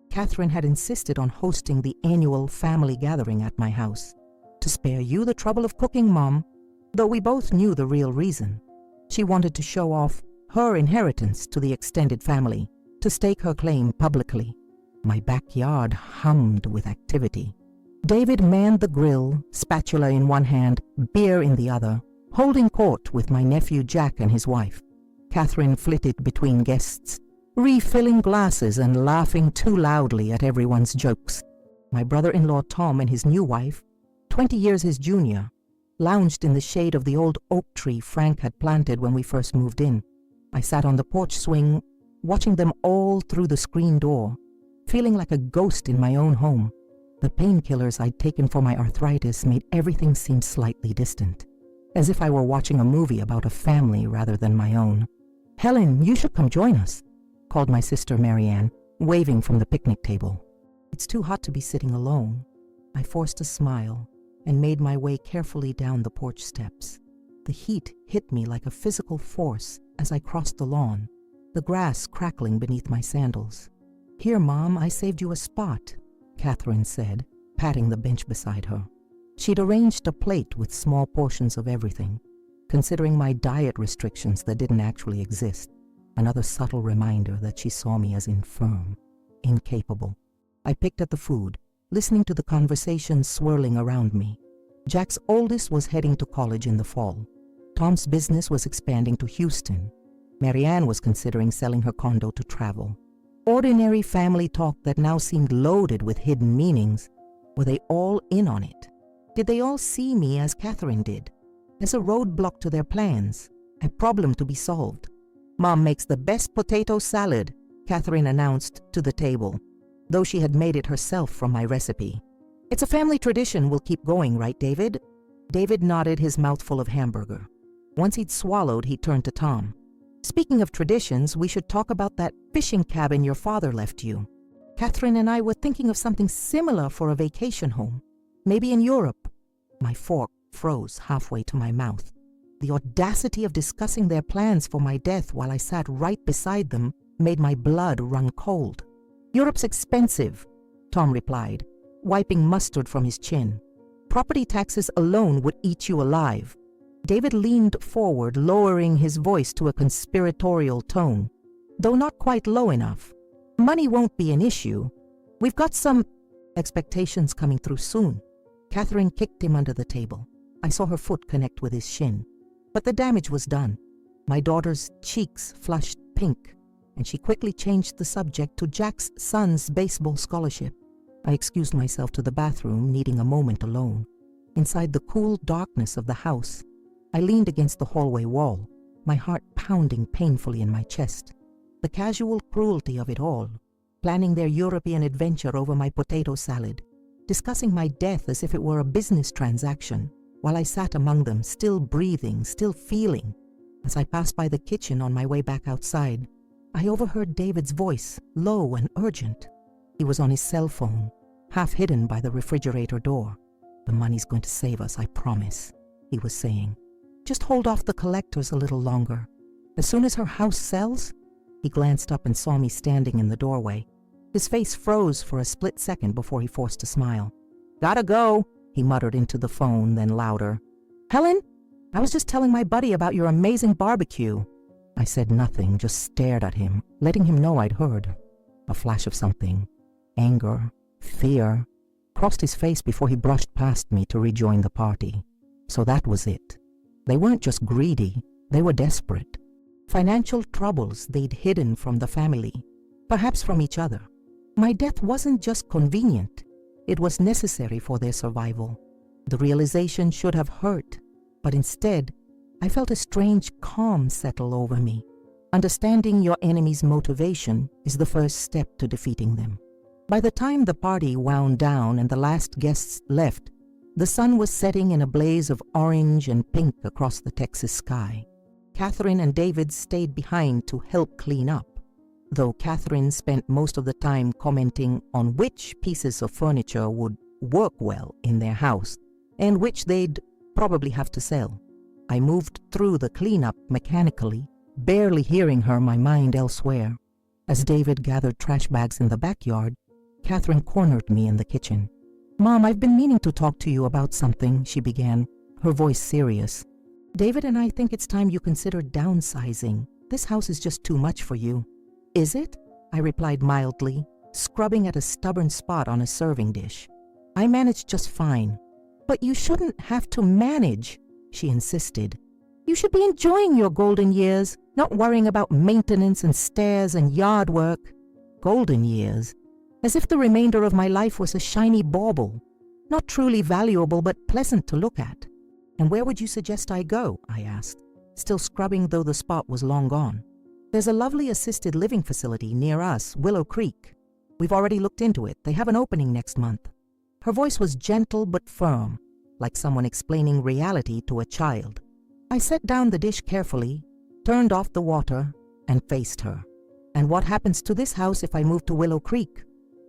Catherine had insisted on hosting the annual family gathering at my house. To spare you the trouble of cooking, Mom, though we both knew the real reason. She wanted to show off her inheritance to the extended family, to stake her claim publicly. My backyard hummed with activity. David manned the grill, spatula in one hand, beer in the other, holding court with my nephew Jack and his wife. Catherine flitted between guests, refilling glasses and laughing too loudly at everyone's jokes. My brother-in-law Tom and his new wife, 20 years his junior, lounged in the shade of the old oak tree Frank had planted when we first moved in. I sat on the porch swing, watching them all through the screen door, feeling like a ghost in my own home. The painkillers I'd taken for my arthritis made everything seem slightly distant, as if I were watching a movie about a family rather than my own. "Helen, you should come join us," called my sister Marianne, waving from the picnic table. "It's too hot to be sitting alone." I forced a smile and made my way carefully down the porch steps. The heat hit me like a physical force as I crossed the lawn, the grass crackling beneath my sandals. "Here, Mom, I saved you a spot," Catherine said, patting the bench beside her. She'd arranged a plate with small portions of everything, considering my diet restrictions that didn't actually exist. Another subtle reminder that she saw me as infirm, incapable. I picked at the food, listening to the conversations swirling around me. Jack's oldest was heading to college in the fall. Tom's business was expanding to Houston. Marianne was considering selling her condo to travel. Ordinary family talk that now seemed loaded with hidden meanings. Were they all in on it? Did they all see me as Catherine did, as a roadblock to their plans, a problem to be solved? "Mom makes the best potato salad," Catherine announced to the table, though she had made it herself from my recipe. "It's a family tradition we'll keep going, right, David?" David nodded, his mouth full of hamburger. Once he'd swallowed, he turned to Tom. "Speaking of traditions, we should talk about that fishing cabin your father left you. Catherine and I were thinking of something similar for a vacation home, maybe in Europe." My fork froze halfway to my mouth. The audacity of discussing their plans for my death while I sat right beside them made my blood run cold. "Europe's expensive," Tom replied, wiping mustard from his chin. "Property taxes alone would eat you alive." David leaned forward, lowering his voice to a conspiratorial tone, though not quite low enough. "Money won't be an issue. We've got some expectations coming through soon." Catherine kicked him under the table. I saw her foot connect with his shin. But the damage was done. My daughter's cheeks flushed pink, and she quickly changed the subject to Jack's son's baseball scholarship. I excused myself to the bathroom, needing a moment alone. Inside the cool darkness of the house, I leaned against the hallway wall, my heart pounding painfully in my chest. The casual cruelty of it all, planning their European adventure over my potato salad, discussing my death as if it were a business transaction, while I sat among them, still breathing, still feeling. As I passed by the kitchen on my way back outside, I overheard David's voice, low and urgent. He was on his cell phone, half hidden by the refrigerator door. "The money's going to save us, I promise," he was saying. "Just hold off the collectors a little longer. As soon as her house sells..." He glanced up and saw me standing in the doorway. His face froze for a split second before he forced a smile. "Gotta go," he muttered into the phone, then louder. "Helen, I was just telling my buddy about your amazing barbecue." I said nothing, just stared at him, letting him know I'd heard. A flash of something, anger, fear, crossed his face before he brushed past me to rejoin the party. So that was it. They weren't just greedy, they were desperate. Financial troubles they'd hidden from the family, perhaps from each other. My death wasn't just convenient, it was necessary for their survival. The realization should have hurt, but instead, I felt a strange calm settle over me. Understanding your enemy's motivation is the first step to defeating them. By the time the party wound down and the last guests left, the sun was setting in a blaze of orange and pink across the Texas sky. Catherine and David stayed behind to help clean up, though Catherine spent most of the time commenting on which pieces of furniture would work well in their house and which they'd probably have to sell. I moved through the cleanup mechanically, barely hearing her, my mind elsewhere. As David gathered trash bags in the backyard, Catherine cornered me in the kitchen. "Mom, I've been meaning to talk to you about something," she began, her voice serious. "David and I think it's time you consider downsizing. This house is just too much for you." "Is it?" I replied mildly, scrubbing at a stubborn spot on a serving dish. "I manage just fine." "But you shouldn't have to manage," she insisted. "You should be enjoying your golden years, not worrying about maintenance and stairs and yard work." Golden years? As if the remainder of my life was a shiny bauble, not truly valuable but pleasant to look at. "And where would you suggest I go?" I asked, still scrubbing though the spot was long gone. "There's a lovely assisted living facility near us, Willow Creek. We've already looked into it. They have an opening next month." Her voice was gentle but firm, like someone explaining reality to a child. I set down the dish carefully, turned off the water, and faced her. "And what happens to this house if I move to Willow Creek?"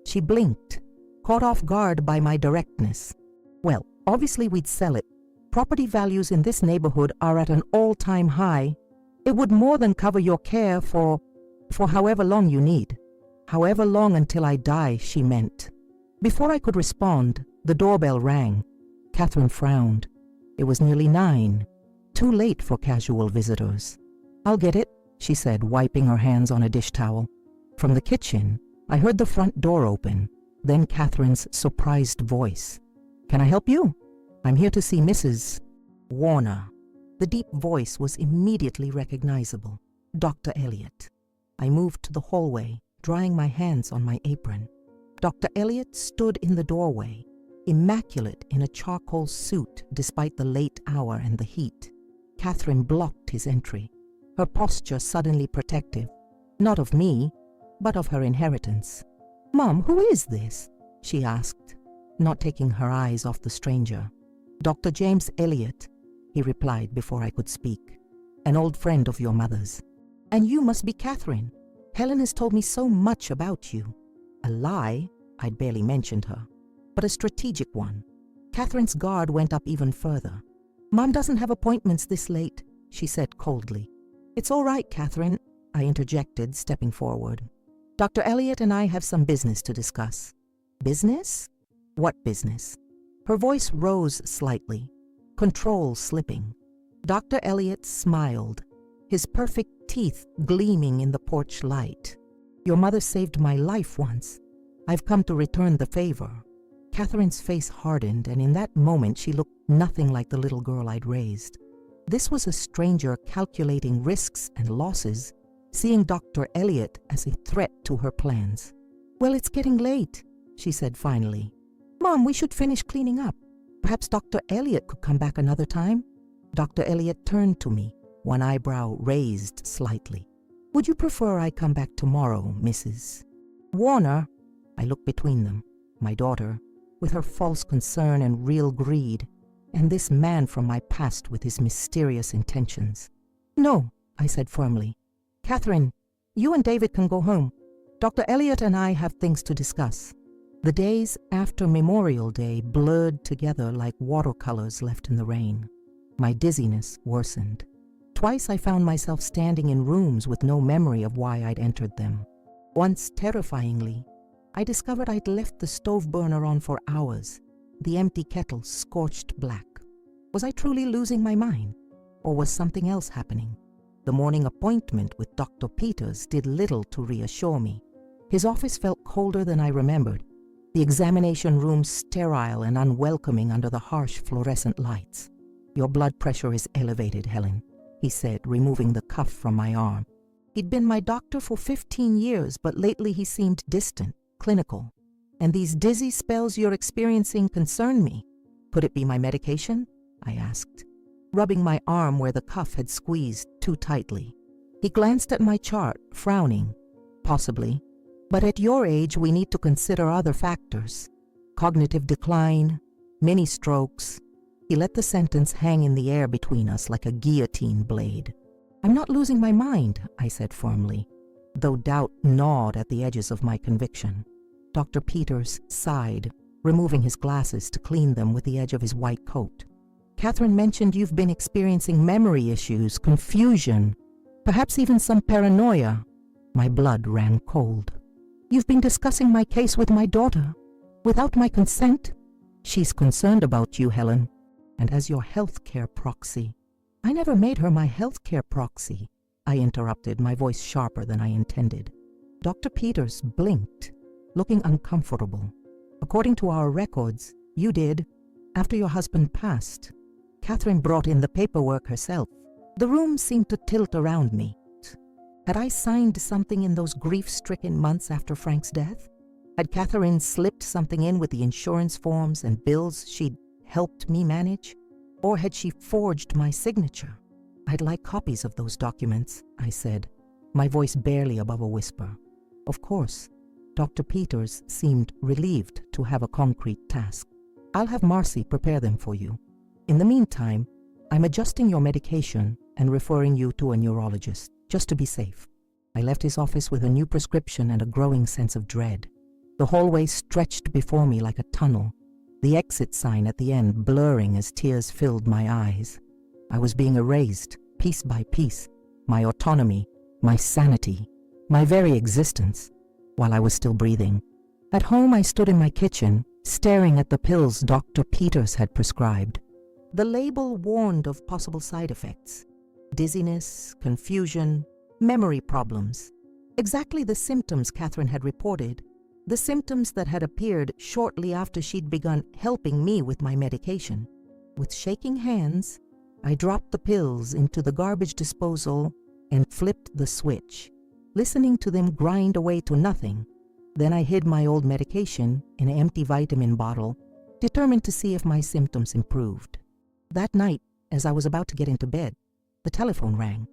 She blinked, caught off guard by my directness. "Well, obviously we'd sell it. Property values in this neighborhood are at an all-time high. It would more than cover your care for however long you need." "However long until I die," she meant. Before I could respond, the doorbell rang. Catherine frowned. It was nearly 9, too late for casual visitors. "I'll get it," she said, wiping her hands on a dish towel. From the kitchen, I heard the front door open, then Catherine's surprised voice. "Can I help you?" "I'm here to see Mrs. Warner." The deep voice was immediately recognizable. Dr. Elliot. I moved to the hallway, drying my hands on my apron. Dr. Elliot stood in the doorway, immaculate in a charcoal suit despite the late hour and the heat. Catherine blocked his entry, her posture suddenly protective, not of me, but of her inheritance. "Mom, who is this?" she asked, not taking her eyes off the stranger. "Dr. James Elliot," he replied before I could speak. "An old friend of your mother's." "And you must be Catherine. Helen has told me so much about you." A lie? I'd barely mentioned her, but a strategic one. Catherine's guard went up even further. "Mom doesn't have appointments this late," she said coldly. "It's all right, Catherine," I interjected, stepping forward. "Dr. Elliot and I have some business to discuss." "Business? What business?" Her voice rose slightly, control slipping. Dr. Elliot smiled, his perfect teeth gleaming in the porch light. "Your mother saved my life once. I've come to return the favor." Catherine's face hardened, and in that moment she looked nothing like the little girl I'd raised. This was a stranger calculating risks and losses, seeing Dr. Elliot as a threat to her plans. "Well, it's getting late," she said finally. "Mom, we should finish cleaning up. Perhaps Dr. Elliot could come back another time." Dr. Elliot turned to me, one eyebrow raised slightly. "Would you prefer I come back tomorrow, Mrs. Warner?" I looked between them, my daughter, with her false concern and real greed, and this man from my past with his mysterious intentions. "No," I said firmly. "Catherine, you and David can go home. Dr. Elliot and I have things to discuss." The days after Memorial Day blurred together like watercolors left in the rain. My dizziness worsened. Twice I found myself standing in rooms with no memory of why I'd entered them. Once, terrifyingly, I discovered I'd left the stove burner on for hours, the empty kettle scorched black. Was I truly losing my mind, or was something else happening? The morning appointment with Dr. Peters did little to reassure me. His office felt colder than I remembered, the examination room sterile and unwelcoming under the harsh fluorescent lights. "Your blood pressure is elevated, Helen," he said, removing the cuff from my arm. He'd been my doctor for 15 years, but lately he seemed distant, clinical. "And these dizzy spells you're experiencing concern me. Could it be my medication?" I asked, rubbing my arm where the cuff had squeezed too tightly. He glanced at my chart, frowning. "Possibly. But at your age, we need to consider other factors. Cognitive decline, mini-strokes." He let the sentence hang in the air between us like a guillotine blade. "I'm not losing my mind," I said firmly, though doubt gnawed at the edges of my conviction. Dr. Peters sighed, removing his glasses to clean them with the edge of his white coat. "Catherine mentioned you've been experiencing memory issues, confusion, perhaps even some paranoia." My blood ran cold. "You've been discussing my case with my daughter, without my consent?" "She's concerned about you, Helen, and as your healthcare proxy." "I never made her my healthcare proxy," I interrupted, my voice sharper than I intended. Dr. Peters blinked, looking uncomfortable. "According to our records, you did, after your husband passed. Catherine brought in the paperwork herself." The room seemed to tilt around me. Had I signed something in those grief-stricken months after Frank's death? Had Catherine slipped something in with the insurance forms and bills she'd helped me manage? Or had she forged my signature? "I'd like copies of those documents," I said, my voice barely above a whisper. Of course, Dr. Peters seemed relieved to have a concrete task. "I'll have Marcy prepare them for you. In the meantime, I'm adjusting your medication and referring you to a neurologist, just to be safe." I left his office with a new prescription and a growing sense of dread. The hallway stretched before me like a tunnel, the exit sign at the end blurring as tears filled my eyes. I was being erased, piece by piece, my autonomy, my sanity, my very existence, while I was still breathing. At home, I stood in my kitchen, staring at the pills Dr. Peters had prescribed. The label warned of possible side effects: dizziness, confusion, memory problems. Exactly the symptoms Catherine had reported, the symptoms that had appeared shortly after she'd begun helping me with my medication. With shaking hands, I dropped the pills into the garbage disposal and flipped the switch, listening to them grind away to nothing. Then I hid my old medication in an empty vitamin bottle, determined to see if my symptoms improved. That night, as I was about to get into bed, the telephone rang.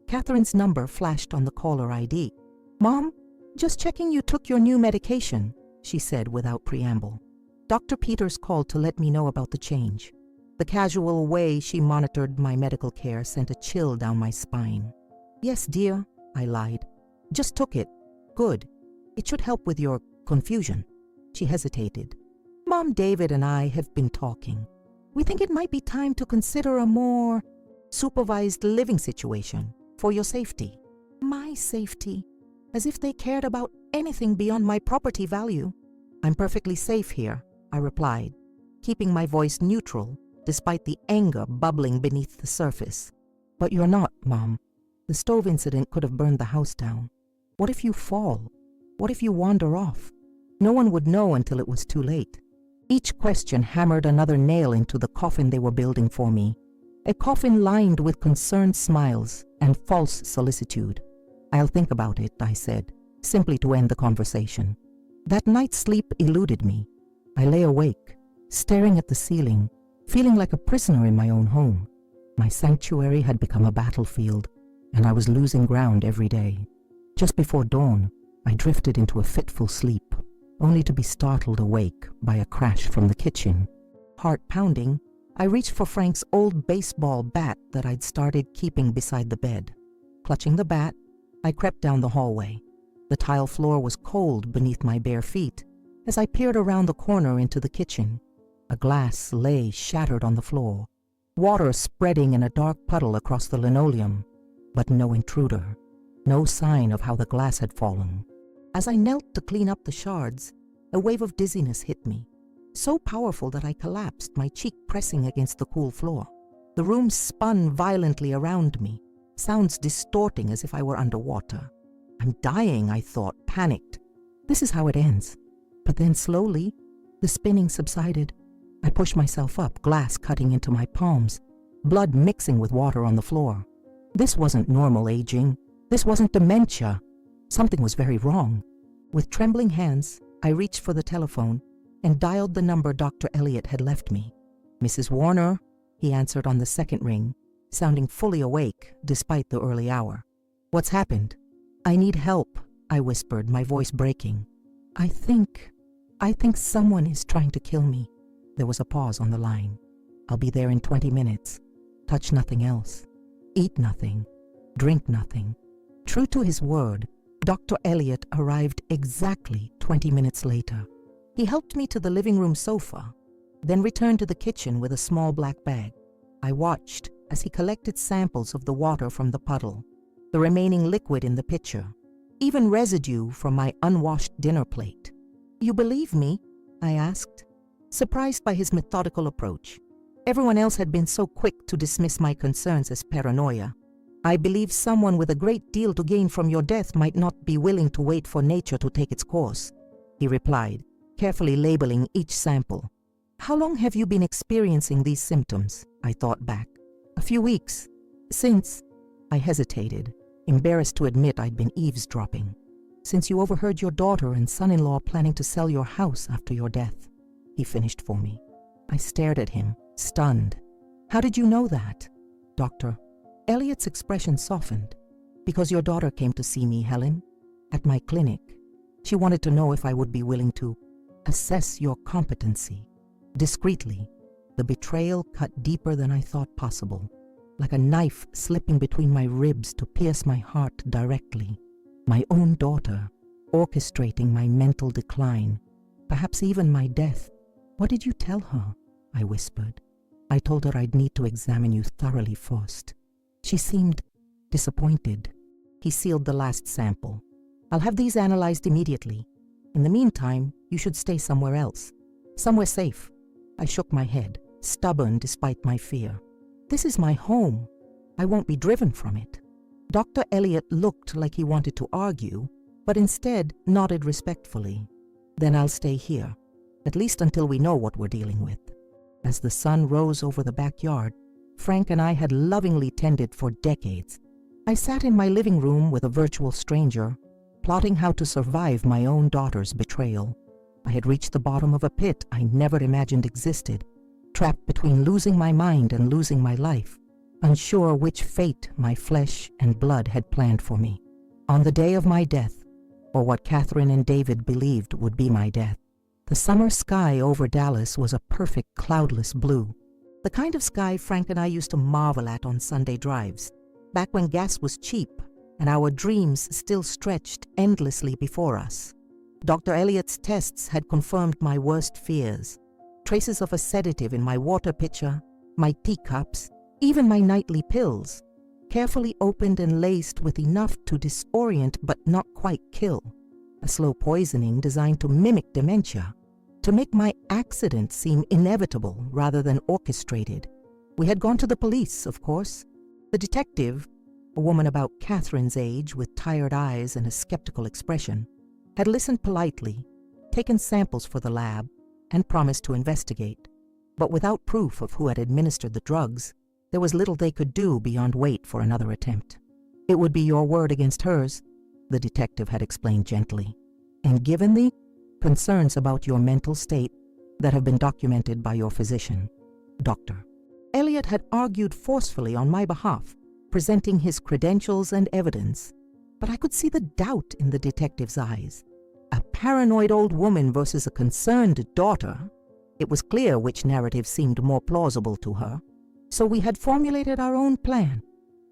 Catherine's number flashed on the caller ID. "Mom, just checking you took your new medication," she said without preamble. Dr. Peters called to let me know about the change. The casual way she monitored my medical care sent a chill down my spine. "Yes, dear," I lied. "Just took it. Good. It should help with your confusion." She hesitated. "Mom, David and I have been talking. We think it might be time to consider a more supervised living situation for your safety." My safety? As if they cared about anything beyond my property value. "I'm perfectly safe here," I replied, keeping my voice neutral despite the anger bubbling beneath the surface. "But you're not, Mom. The stove incident could have burned the house down. What if you fall? What if you wander off? No one would know until it was too late." Each question hammered another nail into the coffin they were building for me. A coffin lined with concerned smiles and false solicitude. "I'll think about it," I said, simply to end the conversation. That night's sleep eluded me. I lay awake, staring at the ceiling, feeling like a prisoner in my own home. My sanctuary had become a battlefield, and I was losing ground every day. Just before dawn, I drifted into a fitful sleep, only to be startled awake by a crash from the kitchen. Heart pounding, I reached for Frank's old baseball bat that I'd started keeping beside the bed. Clutching the bat, I crept down the hallway. The tile floor was cold beneath my bare feet as I peered around the corner into the kitchen. A glass lay shattered on the floor, water spreading in a dark puddle across the linoleum, but no intruder, no sign of how the glass had fallen. As I knelt to clean up the shards, a wave of dizziness hit me, so powerful that I collapsed, my cheek pressing against the cool floor. The room spun violently around me, sounds distorting as if I were underwater. I'm dying, I thought, panicked. This is how it ends. But then slowly, the spinning subsided. I pushed myself up, glass cutting into my palms, blood mixing with water on the floor. This wasn't normal aging. This wasn't dementia. Something was very wrong. With trembling hands, I reached for the telephone and dialed the number Dr. Elliot had left me. "Mrs. Warner," he answered on the second ring, sounding fully awake despite the early hour. "What's happened?" "I need help," I whispered, my voice breaking. I think someone is trying to kill me." There was a pause on the line. "I'll be there in 20 minutes. Touch nothing else. Eat nothing. Drink nothing." True to his word, Dr. Elliot arrived exactly 20 minutes later. He helped me to the living room sofa, then returned to the kitchen with a small black bag. I watched as he collected samples of the water from the puddle, the remaining liquid in the pitcher, even residue from my unwashed dinner plate. "You believe me?" I asked, surprised by his methodical approach. Everyone else had been so quick to dismiss my concerns as paranoia. "I believe someone with a great deal to gain from your death might not be willing to wait for nature to take its course," he replied, carefully labeling each sample. "How long have you been experiencing these symptoms?" I thought back. "A few weeks. Since—" I hesitated, embarrassed to admit I'd been eavesdropping. "Since you overheard your daughter and son-in-law planning to sell your house after your death," he finished for me. I stared at him, stunned. "How did you know that?" "Doctor." Elliot's expression softened. "Because your daughter came to see me, Helen, at my clinic. She wanted to know if I would be willing to assess your competency." Discreetly, the betrayal cut deeper than I thought possible, like a knife slipping between my ribs to pierce my heart directly. My own daughter, orchestrating my mental decline, perhaps even my death. "What did you tell her?" I whispered. "I told her I'd need to examine you thoroughly first." She seemed disappointed. He sealed the last sample. "I'll have these analyzed immediately. In the meantime, you should stay somewhere else. Somewhere safe." I shook my head, stubborn despite my fear. "This is my home. I won't be driven from it." Dr. Elliot looked like he wanted to argue, but instead nodded respectfully. "Then I'll stay here, at least until we know what we're dealing with." As the sun rose over the backyard Frank and I had lovingly tended for decades, I sat in my living room with a virtual stranger, plotting how to survive my own daughter's betrayal. I had reached the bottom of a pit I never imagined existed, trapped between losing my mind and losing my life, unsure which fate my flesh and blood had planned for me. On the day of my death, or what Catherine and David believed would be my death, the summer sky over Dallas was a perfect cloudless blue, the kind of sky Frank and I used to marvel at on Sunday drives, back when gas was cheap and our dreams still stretched endlessly before us. Dr. Elliot's tests had confirmed my worst fears. Traces of a sedative in my water pitcher, my teacups, even my nightly pills, carefully opened and laced with enough to disorient but not quite kill. A slow poisoning designed to mimic dementia, to make my accident seem inevitable rather than orchestrated. We had gone to the police, of course. The detective, a woman about Catherine's age with tired eyes and a skeptical expression, had listened politely, taken samples for the lab, and promised to investigate. But without proof of who had administered the drugs, There was little they could do beyond wait for another attempt. It would be your word against hers, the detective had explained gently, and given the concerns about your mental state that have been documented by your physician, Doctor. Elliot had argued forcefully on my behalf, presenting his credentials and evidence, but I could see the doubt in the detective's eyes. A paranoid old woman versus a concerned daughter. It was clear which narrative seemed more plausible to her. So we had formulated our own plan,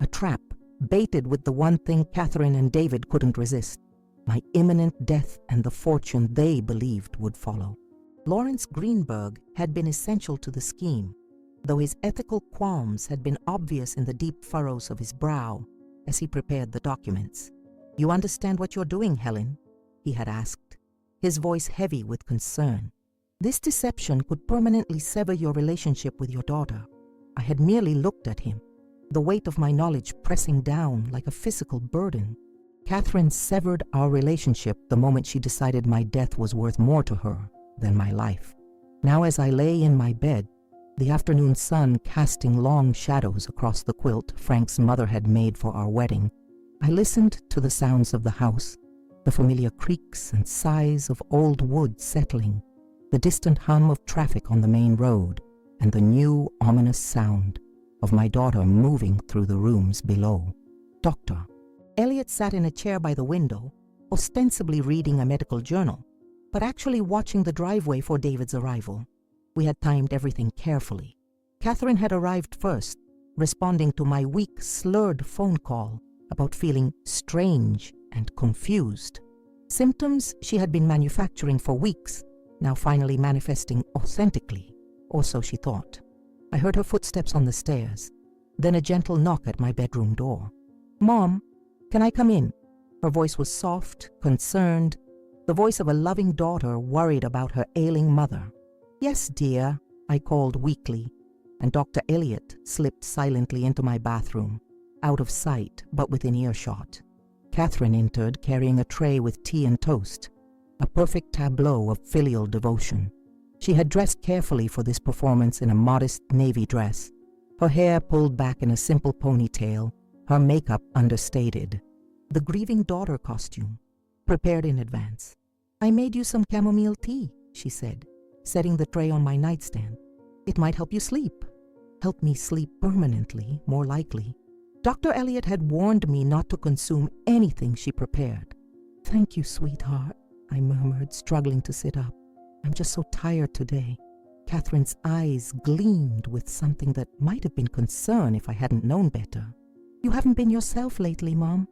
a trap baited with the one thing Catherine and David couldn't resist, my imminent death and the fortune they believed would follow. Lawrence Greenberg had been essential to the scheme, though his ethical qualms had been obvious in the deep furrows of his brow as he prepared the documents. "You understand what you're doing, Helen?" he had asked, his voice heavy with concern. "This deception could permanently sever your relationship with your daughter." I had merely looked at him, the weight of my knowledge pressing down like a physical burden. Catherine severed our relationship the moment she decided my death was worth more to her than my life. Now as I lay in my bed, the afternoon sun casting long shadows across the quilt Frank's mother had made for our wedding, I listened to the sounds of the house, the familiar creaks and sighs of old wood settling, the distant hum of traffic on the main road, and the new ominous sound of my daughter moving through the rooms below. Doctor. Elliot sat in a chair by the window, ostensibly reading a medical journal, but actually watching the driveway for David's arrival. We had timed everything carefully. Catherine had arrived first, responding to my weak, slurred phone call about feeling strange and confused. Symptoms she had been manufacturing for weeks, now finally manifesting authentically, or so she thought. I heard her footsteps on the stairs, then a gentle knock at my bedroom door. "Mom, can I come in?" Her voice was soft, concerned, the voice of a loving daughter worried about her ailing mother. "Yes, dear," I called weakly, and Dr. Elliot slipped silently into my bathroom, out of sight but within earshot. Catherine entered carrying a tray with tea and toast, a perfect tableau of filial devotion. She had dressed carefully for this performance in a modest navy dress, her hair pulled back in a simple ponytail, her makeup understated. The grieving daughter costume, prepared in advance. "I made you some chamomile tea," she said, setting the tray on my nightstand. "It might help you sleep." Help me sleep permanently, more likely. Dr. Elliot had warned me not to consume anything she prepared. "Thank you, sweetheart," I murmured, struggling to sit up. "I'm just so tired today." Catherine's eyes gleamed with something that might have been concern if I hadn't known better. "You haven't been yourself lately, Mom."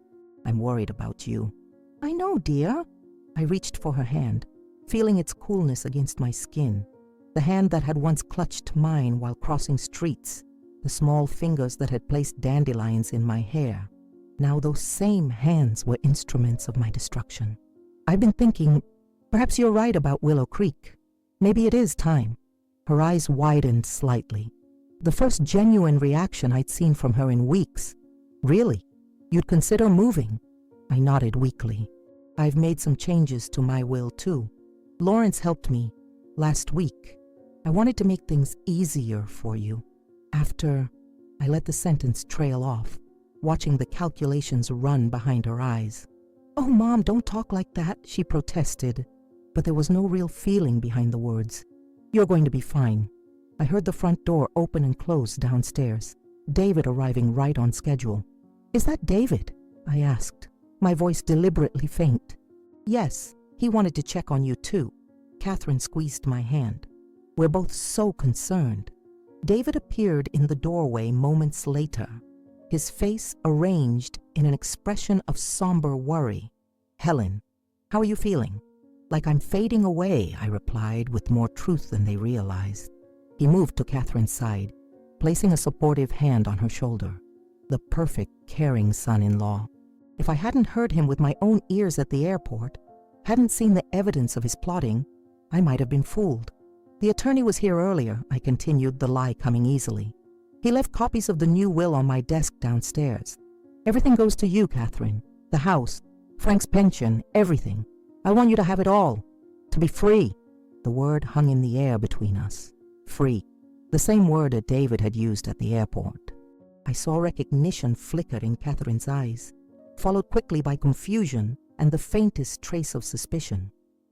"I'm worried about you." "I know, dear." I reached for her hand, feeling its coolness against my skin, the hand that had once clutched mine while crossing streets, the small fingers that had placed dandelions in my hair. Now those same hands were instruments of my destruction. "I've been thinking, perhaps you're right about Willow Creek. Maybe it is time." Her eyes widened slightly, the first genuine reaction I'd seen from her in weeks. "Really? You'd consider moving?" I nodded weakly. "I've made some changes to my will too. Lawrence helped me last week. I wanted to make things easier for you." After, I let the sentence trail off, watching the calculations run behind her eyes. "Oh, Mom, don't talk like that," she protested, but there was no real feeling behind the words. "You're going to be fine." I heard the front door open and close downstairs, David arriving right on schedule. "Is that David?" I asked, my voice deliberately faint. "Yes, he wanted to check on you too." Catherine squeezed my hand. "We're both so concerned." David appeared in the doorway moments later, his face arranged in an expression of somber worry. "Helen, how are you feeling?" "Like I'm fading away," I replied with more truth than they realized. He moved to Catherine's side, placing a supportive hand on her shoulder. The perfect, caring son-in-law. If I hadn't heard him with my own ears at the airport, hadn't seen the evidence of his plotting, I might have been fooled. "The attorney was here earlier," I continued, the lie coming easily. "He left copies of the new will on my desk downstairs. Everything goes to you, Catherine. The house, Frank's pension, everything. I want you to have it all. To be free." The word hung in the air between us. Free. The same word that David had used at the airport. I saw recognition flicker in Catherine's eyes, followed quickly by confusion and the faintest trace of suspicion.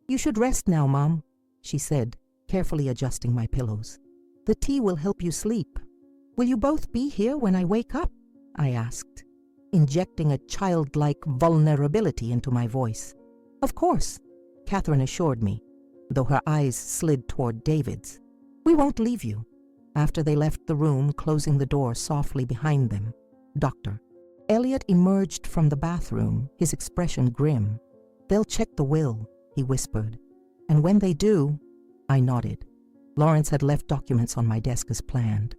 "You should rest now, Mom," she said, carefully adjusting my pillows. "The tea will help you sleep." "Will you both be here when I wake up?" I asked, injecting a childlike vulnerability into my voice. "Of course," Catherine assured me, though her eyes slid toward David's. "We won't leave you." After they left the room, closing the door softly behind them, Dr. Elliot emerged from the bathroom, his expression grim. "They'll check the will," he whispered. "And when they do," I nodded. Lawrence had left documents on my desk as planned,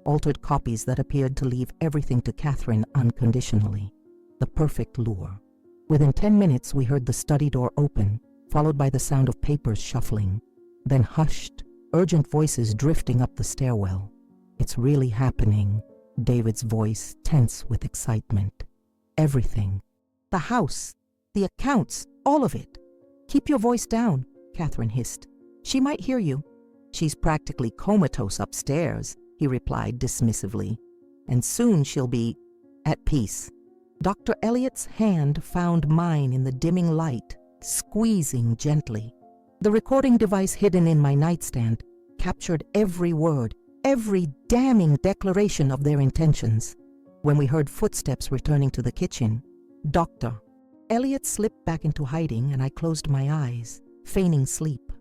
altered copies that appeared to leave everything to Catherine unconditionally. The perfect lure. Within 10 minutes, we heard the study door open, followed by the sound of papers shuffling, then hushed, urgent voices drifting up the stairwell. "It's really happening," David's voice tense with excitement. "Everything. The house, the accounts, all of it." "Keep your voice down," Catherine hissed. "She might hear you." "She's practically comatose upstairs," he replied dismissively. "And soon she'll be at peace." Dr. Elliot's hand found mine in the dimming light, squeezing gently. The recording device hidden in my nightstand captured every word, every damning declaration of their intentions. When we heard footsteps returning to the kitchen, Dr. Elliot slipped back into hiding and I closed my eyes, feigning sleep.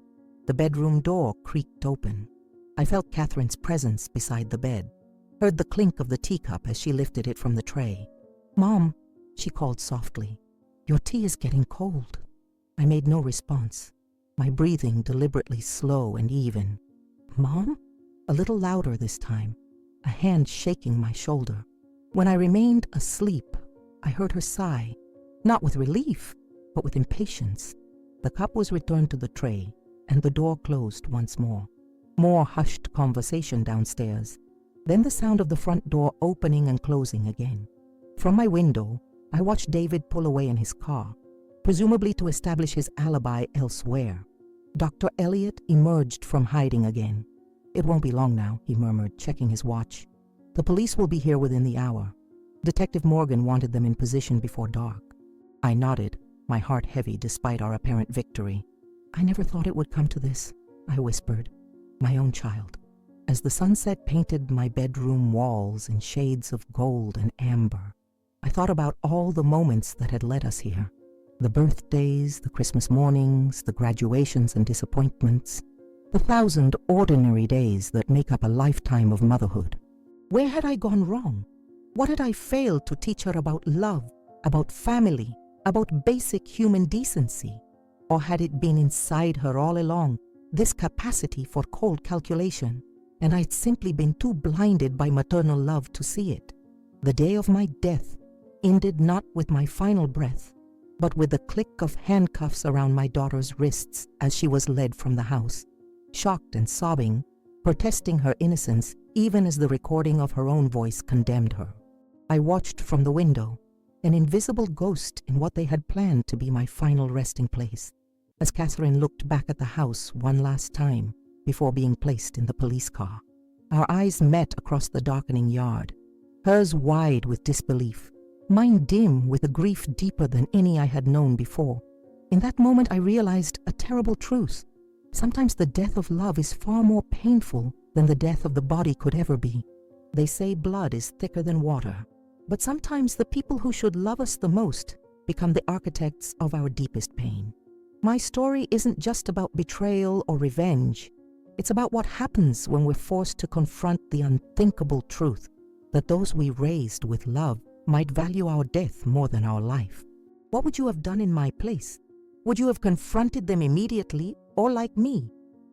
The bedroom door creaked open. I felt Catherine's presence beside the bed, heard the clink of the teacup as she lifted it from the tray. "Mom," she called softly, "your tea is getting cold." I made no response, my breathing deliberately slow and even. "Mom?" A little louder this time, a hand shaking my shoulder. When I remained asleep, I heard her sigh, not with relief, but with impatience. The cup was returned to the tray, and the door closed once more. More hushed conversation downstairs, then the sound of the front door opening and closing again. From my window, I watched David pull away in his car, presumably to establish his alibi elsewhere. Dr. Elliot emerged from hiding again. "It won't be long now," he murmured, checking his watch. "The police will be here within the hour. Detective Morgan wanted them in position before dark." I nodded, my heart heavy despite our apparent victory. "I never thought it would come to this," I whispered. My own child. As the sunset painted my bedroom walls in shades of gold and amber, I thought about all the moments that had led us here. The birthdays, the Christmas mornings, the graduations and disappointments, the 1,000 ordinary days that make up a lifetime of motherhood. Where had I gone wrong? What had I failed to teach her about love, about family, about basic human decency? Or had it been inside her all along, this capacity for cold calculation, and I'd simply been too blinded by maternal love to see it? The day of my death ended not with my final breath, but with the click of handcuffs around my daughter's wrists as she was led from the house, shocked and sobbing, protesting her innocence even as the recording of her own voice condemned her. I watched from the window, an invisible ghost in what they had planned to be my final resting place, as Catherine looked back at the house one last time before being placed in the police car. Our eyes met across the darkening yard, hers wide with disbelief, mine dim with a grief deeper than any I had known before. In that moment I realized a terrible truth. Sometimes the death of love is far more painful than the death of the body could ever be. They say blood is thicker than water, but sometimes the people who should love us the most become the architects of our deepest pain. My story isn't just about betrayal or revenge. It's about what happens when we're forced to confront the unthinkable truth that those we raised with love might value our death more than our life. What would you have done in my place? Would you have confronted them immediately, or like me?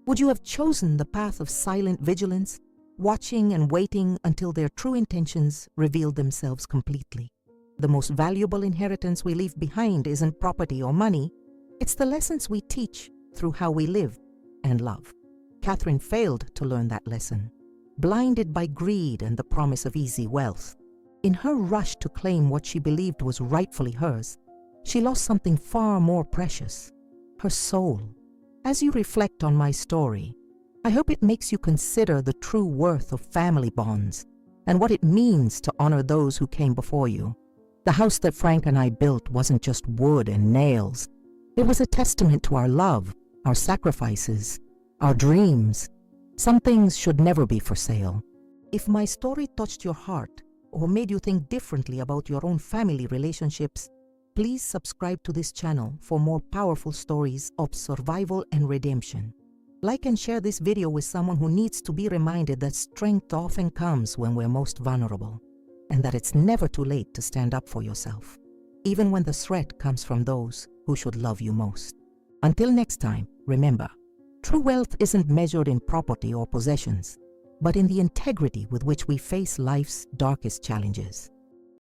Would you have chosen the path of silent vigilance, watching and waiting until their true intentions revealed themselves completely? The most valuable inheritance we leave behind isn't property or money. It's the lessons we teach through how we live and love. Catherine failed to learn that lesson, blinded by greed and the promise of easy wealth. In her rush to claim what she believed was rightfully hers, she lost something far more precious, her soul. As you reflect on my story, I hope it makes you consider the true worth of family bonds and what it means to honor those who came before you. The house that Frank and I built wasn't just wood and nails. It was a testament to our love, our sacrifices, our dreams. Some things should never be for sale. If my story touched your heart or made you think differently about your own family relationships, please subscribe to this channel for more powerful stories of survival and redemption. Like and share this video with someone who needs to be reminded that strength often comes when we're most vulnerable, and that it's never too late to stand up for yourself, even when the threat comes from those who should love you most. Until next time, remember, true wealth isn't measured in property or possessions, but in the integrity with which we face life's darkest challenges.